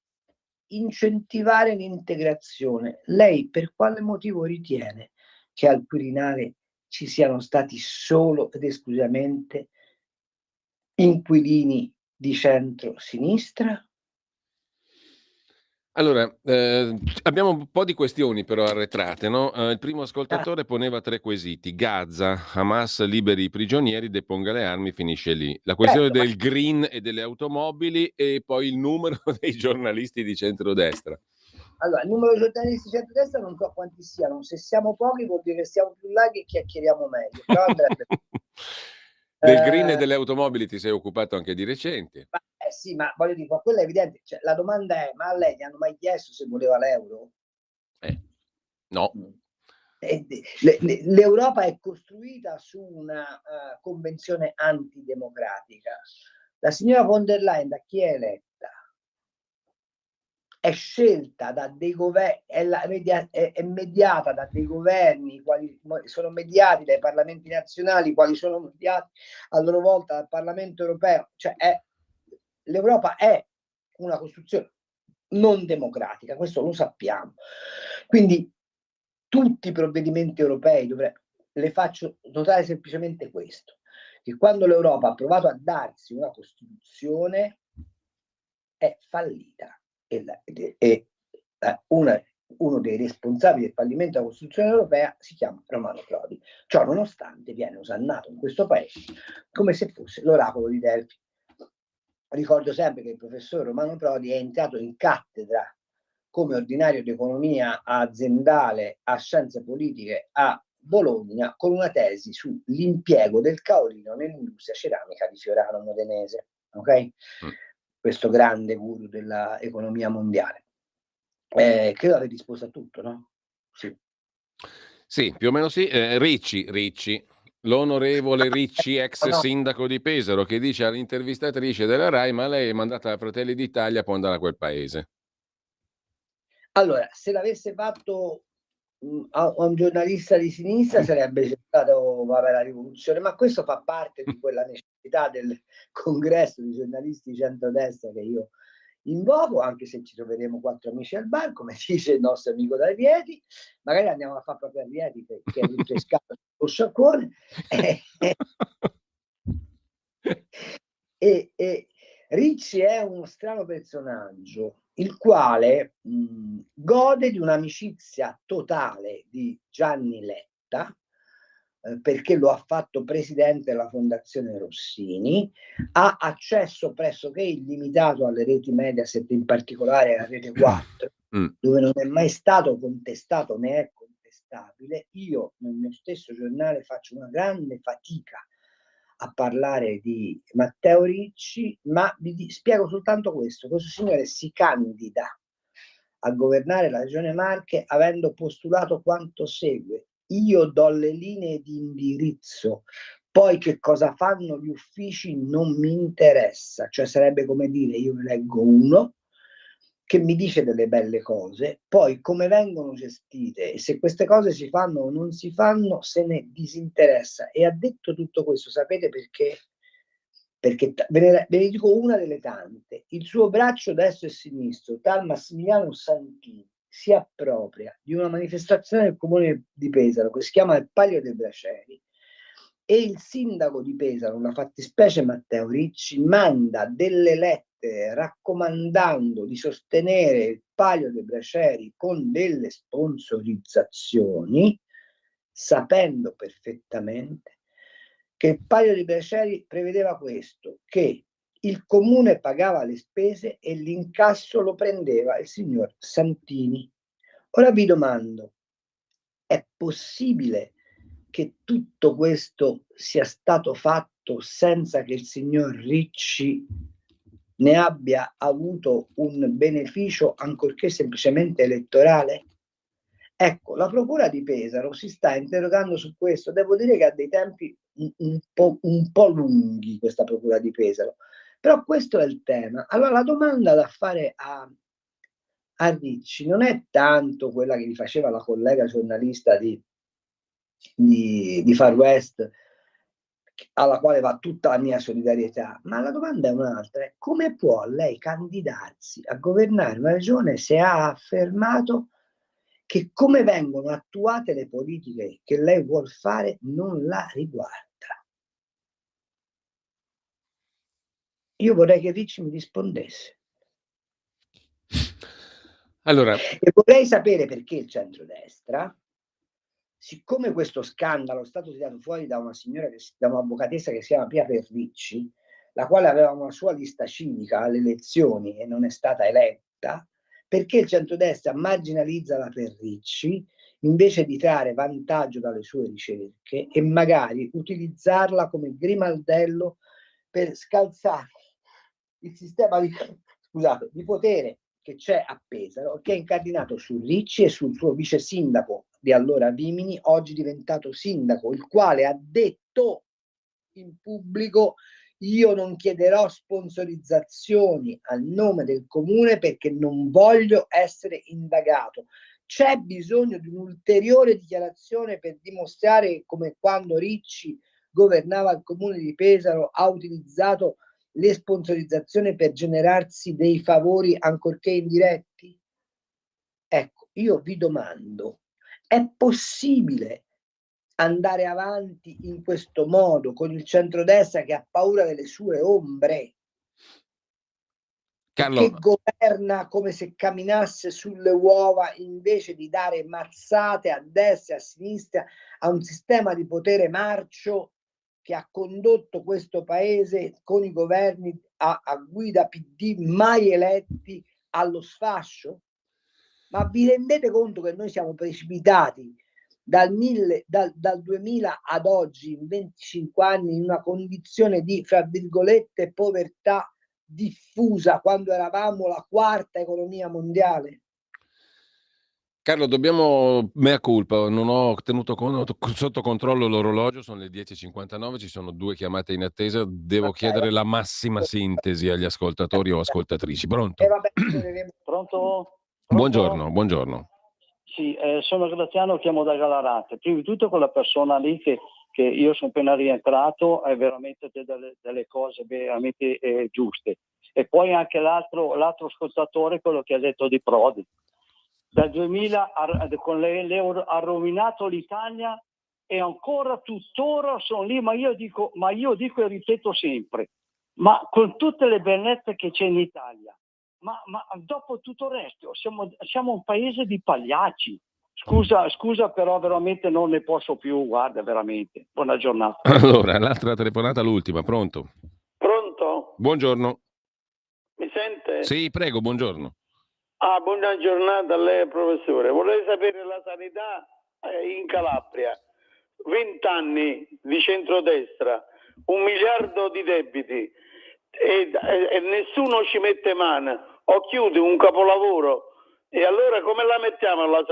incentivare l'integrazione. Lei per quale motivo ritiene che al Quirinale ci siano stati solo ed esclusivamente inquilini di centro-sinistra? Allora, abbiamo un po' di questioni però arretrate, no? Il primo ascoltatore poneva 3 quesiti: Gaza, Hamas liberi i prigionieri, deponga le armi, finisce lì. La questione del green e delle automobili e poi il numero dei giornalisti di centrodestra. Allora, il numero di giornalisti di centrodestra non so quanti siano, se siamo pochi vuol dire che siamo più là che chiacchieriamo meglio, però andrebbe... Del green e delle automobili ti sei occupato anche di recente. Sì, ma voglio dire, ma quello è evidente. Cioè, la domanda è, ma a lei gli hanno mai chiesto se voleva l'euro? No. L'Europa è costruita su una convenzione antidemocratica. La signora von der Leyen da chi è eletta? È scelta da dei governi, è mediata da dei governi, quali sono mediati dai parlamenti nazionali, quali sono mediati a loro volta dal Parlamento europeo. Cioè l'Europa è una costruzione non democratica, questo lo sappiamo. Quindi tutti i provvedimenti europei le faccio notare semplicemente questo, che quando l'Europa ha provato a darsi una Costituzione è fallita e uno dei responsabili del fallimento della Costituzione europea si chiama Romano Prodi. Ciò nonostante viene osannato in questo paese come se fosse l'oracolo di Delfi. Ricordo sempre che il professor Romano Prodi è entrato in cattedra come ordinario di economia aziendale a scienze politiche a Bologna con una tesi sull'impiego del caolino nell'industria ceramica di Fiorano Modenese, ok? Questo grande guru dell'economia mondiale. Credo aver risposto a tutto, no? Sì, più o meno sì. Ricci, l'onorevole Ricci, ex sindaco di Pesaro, che dice all'intervistatrice della Rai: ma lei è mandata da Fratelli d'Italia, può andare a quel paese. Allora, se l'avesse fatto a un giornalista di sinistra sarebbe stato la rivoluzione, ma questo fa parte di quella necessità del congresso di giornalisti di centrodestra che io invoco, anche se ci troveremo 4 amici al bar, come dice il nostro amico da Rieti, magari andiamo a fare proprio a Rieti che è rinfrescato con sciacquone. E Ricci è uno strano personaggio, il quale gode di un'amicizia totale di Gianni Letta, perché lo ha fatto presidente della Fondazione Rossini, ha accesso pressoché illimitato alle reti Mediaset, in particolare alla rete 4, dove non è mai stato contestato né è contestabile. Io nel mio stesso giornale faccio una grande fatica a parlare di Matteo Ricci, ma vi spiego soltanto questo signore si candida a governare la Regione Marche avendo postulato quanto segue: io do le linee di indirizzo, poi che cosa fanno gli uffici non mi interessa. Cioè sarebbe come dire: io eleggo uno che mi dice delle belle cose, poi come vengono gestite e se queste cose si fanno o non si fanno se ne disinteressa. E ha detto tutto questo, sapete perché? Perché ve ne dico una delle tante: il suo braccio destro e sinistro, tal Massimiliano Santini, si appropria di una manifestazione del comune di Pesaro che si chiama il Palio dei Braceri, e il sindaco di Pesaro, una fattispecie Matteo Ricci, manda delle lettere raccomandando di sostenere il Palio dei Braceri con delle sponsorizzazioni, sapendo perfettamente che il Palio dei Braceri prevedeva questo, che il comune pagava le spese e l'incasso lo prendeva il signor Santini. Ora vi domando: è possibile che tutto questo sia stato fatto senza che il signor Ricci ne abbia avuto un beneficio, ancorché semplicemente elettorale? Ecco, la Procura di Pesaro si sta interrogando su questo. Devo dire che ha dei tempi un po' lunghi questa Procura di Pesaro, però questo è il tema. Allora la domanda da fare a Ricci non è tanto quella che gli faceva la collega giornalista di Far West, alla quale va tutta la mia solidarietà, ma la domanda è un'altra: è come può lei candidarsi a governare una regione se ha affermato che come vengono attuate le politiche che lei vuol fare non la riguarda? Io vorrei che Ricci mi rispondesse. Allora, e vorrei sapere perché il centrodestra, siccome questo scandalo è stato tirato fuori da una signora, da un'avvocatessa che si chiama Pia Perricci, la quale aveva una sua lista civica alle elezioni e non è stata eletta, perché il centrodestra marginalizza la Perricci invece di trarre vantaggio dalle sue ricerche e magari utilizzarla come grimaldello per scalzare il sistema di potere che c'è a Pesaro, che è incardinato su Ricci e sul suo vice sindaco di allora Vimini, oggi diventato sindaco, il quale ha detto in pubblico: io non chiederò sponsorizzazioni al nome del comune perché non voglio essere indagato. C'è bisogno di un'ulteriore dichiarazione per dimostrare che, come quando Ricci governava il comune di Pesaro, ha utilizzato le sponsorizzazioni per generarsi dei favori ancorché indiretti? Ecco, io vi domando, è possibile andare avanti in questo modo con il centrodestra che ha paura delle sue ombre, Carlo, che governa come se camminasse sulle uova invece di dare mazzate a destra e a sinistra a un sistema di potere marcio che ha condotto questo paese con i governi a guida PD mai eletti allo sfascio? Ma vi rendete conto che noi siamo precipitati dal 2000 ad oggi, in 25 anni, in una condizione di, fra virgolette, povertà diffusa, quando eravamo la quarta economia mondiale? Carlo, dobbiamo, mea culpa, non ho tenuto sotto controllo l'orologio, sono le 10:59, ci sono 2 chiamate in attesa, devo chiedere la massima sintesi agli ascoltatori o ascoltatrici. Pronto? Pronto? Buongiorno. Sì, sono Graziano, chiamo da Galarate. Prima di tutto quella persona lì che io sono appena rientrato, è veramente delle cose veramente giuste. E poi anche l'altro ascoltatore, quello che ha detto di Prodi. Dal 2000 con l'euro ha rovinato l'Italia e ancora tuttora sono lì, ma io dico e ripeto sempre, ma con tutte le bellezze che c'è in Italia, ma dopo tutto il resto siamo un paese di pagliacci. Scusa, però veramente non ne posso più, guarda, veramente. Buona giornata. Allora, l'altra telefonata, l'ultima, pronto? Pronto? Buongiorno. Mi sente? Sì, prego, buongiorno. Buona giornata a lei, professore. Vorrei sapere la sanità in Calabria. 20 anni di centrodestra, 1 miliardo di debiti e nessuno ci mette mano. O chiude un capolavoro. E allora come la mettiamo la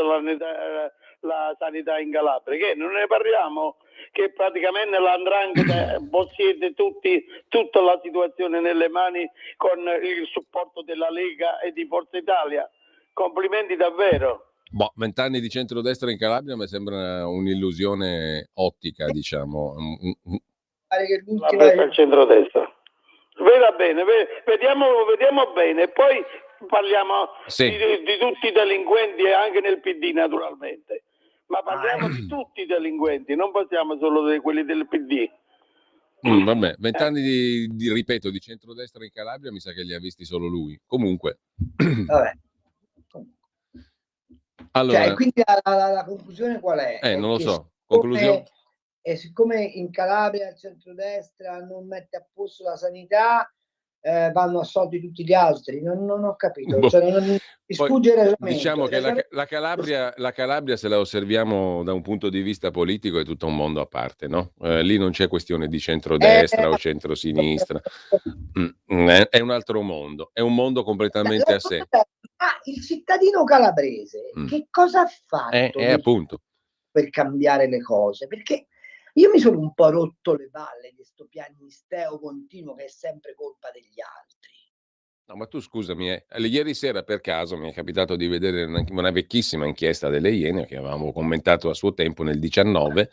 sanità in Calabria? Che non ne parliamo? Che praticamente l''ndrangheta possiede tutta la situazione nelle mani con il supporto della Lega e di Forza Italia. Complimenti davvero. 20 anni di centrodestra in Calabria mi sembra un'illusione ottica, diciamo. Il centrodestra. Veda bene, vediamo bene, poi parliamo di tutti i delinquenti e anche nel PD naturalmente. Ma parliamo di tutti i delinquenti, non parliamo solo di quelli del PD. Vabbè, 20 anni ripeto, di centrodestra in Calabria mi sa che li ha visti solo lui. Comunque. Vabbè. Allora, quindi la conclusione qual è? Non lo so. Conclusione? E siccome in Calabria il centrodestra non mette a posto la sanità, vanno a soldi tutti gli altri, non ho capito, Boh. cioè, mi sfugge il ragionamento. Diciamo che la Calabria, se la osserviamo da un punto di vista politico, è tutto un mondo a parte, no? Lì non c'è questione di centrodestra o centrosinistra, è un altro mondo, è un mondo completamente a sé. Ma il cittadino calabrese che cosa ha fatto appunto per cambiare le cose? Perché io mi sono un po' rotto le balle di sto piagnisteo continuo che è sempre colpa degli altri. No, ma tu scusami, ieri sera per caso mi è capitato di vedere una vecchissima inchiesta delle Iene che avevamo commentato a suo tempo nel 19,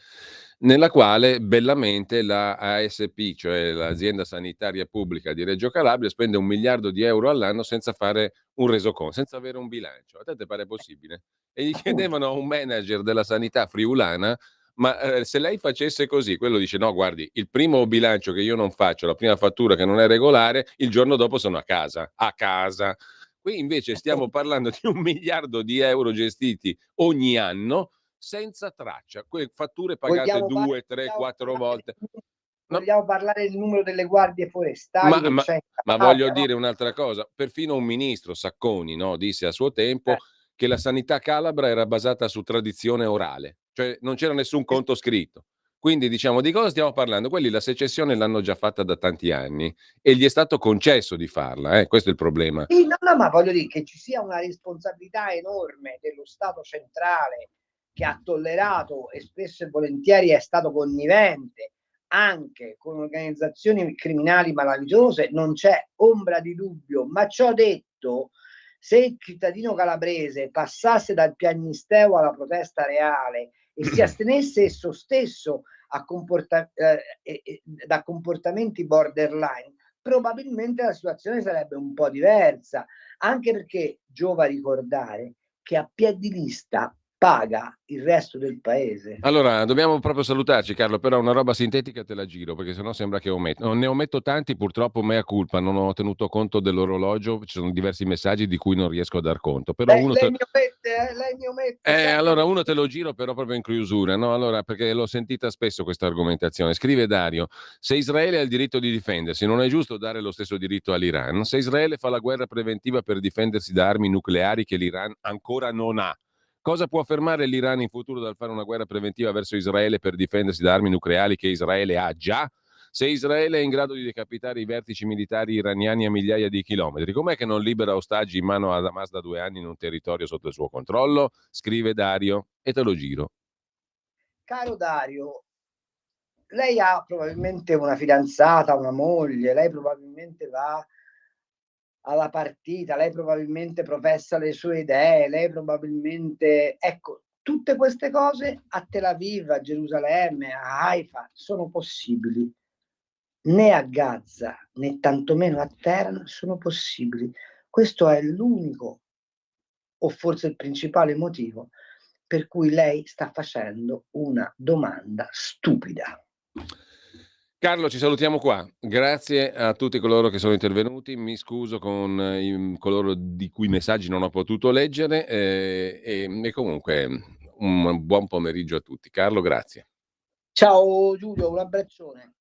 nella quale bellamente la ASP, cioè l'azienda sanitaria pubblica di Reggio Calabria, spende 1 miliardo di euro all'anno senza fare un resoconto, senza avere un bilancio. A te pare possibile? E gli chiedevano a un manager della sanità friulana: ma se lei facesse così, quello dice: no, guardi, il primo bilancio che io non faccio, la prima fattura che non è regolare, il giorno dopo sono a casa. Qui invece stiamo parlando di 1 miliardo di euro gestiti ogni anno senza traccia, fatture pagate 2, 3, 4 volte. Vogliamo parlare del numero delle guardie forestali che c'è in Ma Calabria, voglio dire un'altra cosa, perfino un ministro, Sacconi, no, disse a suo tempo che la sanità calabra era basata su tradizione orale, cioè non c'era nessun conto scritto. Quindi diciamo, di cosa stiamo parlando? Quelli la secessione l'hanno già fatta da tanti anni e gli è stato concesso di farla, questo è il problema. Sì, no, ma voglio dire che ci sia una responsabilità enorme dello Stato centrale che ha tollerato e spesso e volentieri è stato connivente anche con organizzazioni criminali malavitose, non c'è ombra di dubbio, ma ciò detto, se il cittadino calabrese passasse dal piagnisteo alla protesta reale e si astenesse esso stesso da comportamenti borderline, probabilmente la situazione sarebbe un po' diversa, anche perché giova ricordare che a piè di lista paga il resto del paese. Allora, dobbiamo proprio salutarci, Carlo, però una roba sintetica te la giro, perché sennò sembra che ometto. Ne ometto tanti, purtroppo mea culpa, non ho tenuto conto dell'orologio, ci sono diversi messaggi di cui non riesco a dar conto. Però lei mi omette. Allora uno te lo giro però proprio in chiusura, no? Allora, perché l'ho sentita spesso questa argomentazione. Scrive Dario: se Israele ha il diritto di difendersi, non è giusto dare lo stesso diritto all'Iran? Se Israele fa la guerra preventiva per difendersi da armi nucleari che l'Iran ancora non ha, cosa può fermare l'Iran in futuro dal fare una guerra preventiva verso Israele per difendersi da armi nucleari che Israele ha già? Se Israele è in grado di decapitare i vertici militari iraniani a migliaia di chilometri, com'è che non libera ostaggi in mano ad Hamas da 2 anni in un territorio sotto il suo controllo? Scrive Dario e te lo giro. Caro Dario, lei ha probabilmente una fidanzata, una moglie, lei probabilmente va alla partita, lei probabilmente professa le sue idee, lei probabilmente, ecco, tutte queste cose a Tel Aviv, a Gerusalemme, a Haifa sono possibili. Né a Gaza né tantomeno a Teheran sono possibili. Questo è l'unico o forse il principale motivo per cui lei sta facendo una domanda stupida. Carlo, ci salutiamo qua. Grazie a tutti coloro che sono intervenuti. Mi scuso con coloro di cui i messaggi non ho potuto leggere e comunque un buon pomeriggio a tutti. Carlo, grazie. Ciao Giulio, un abbraccione.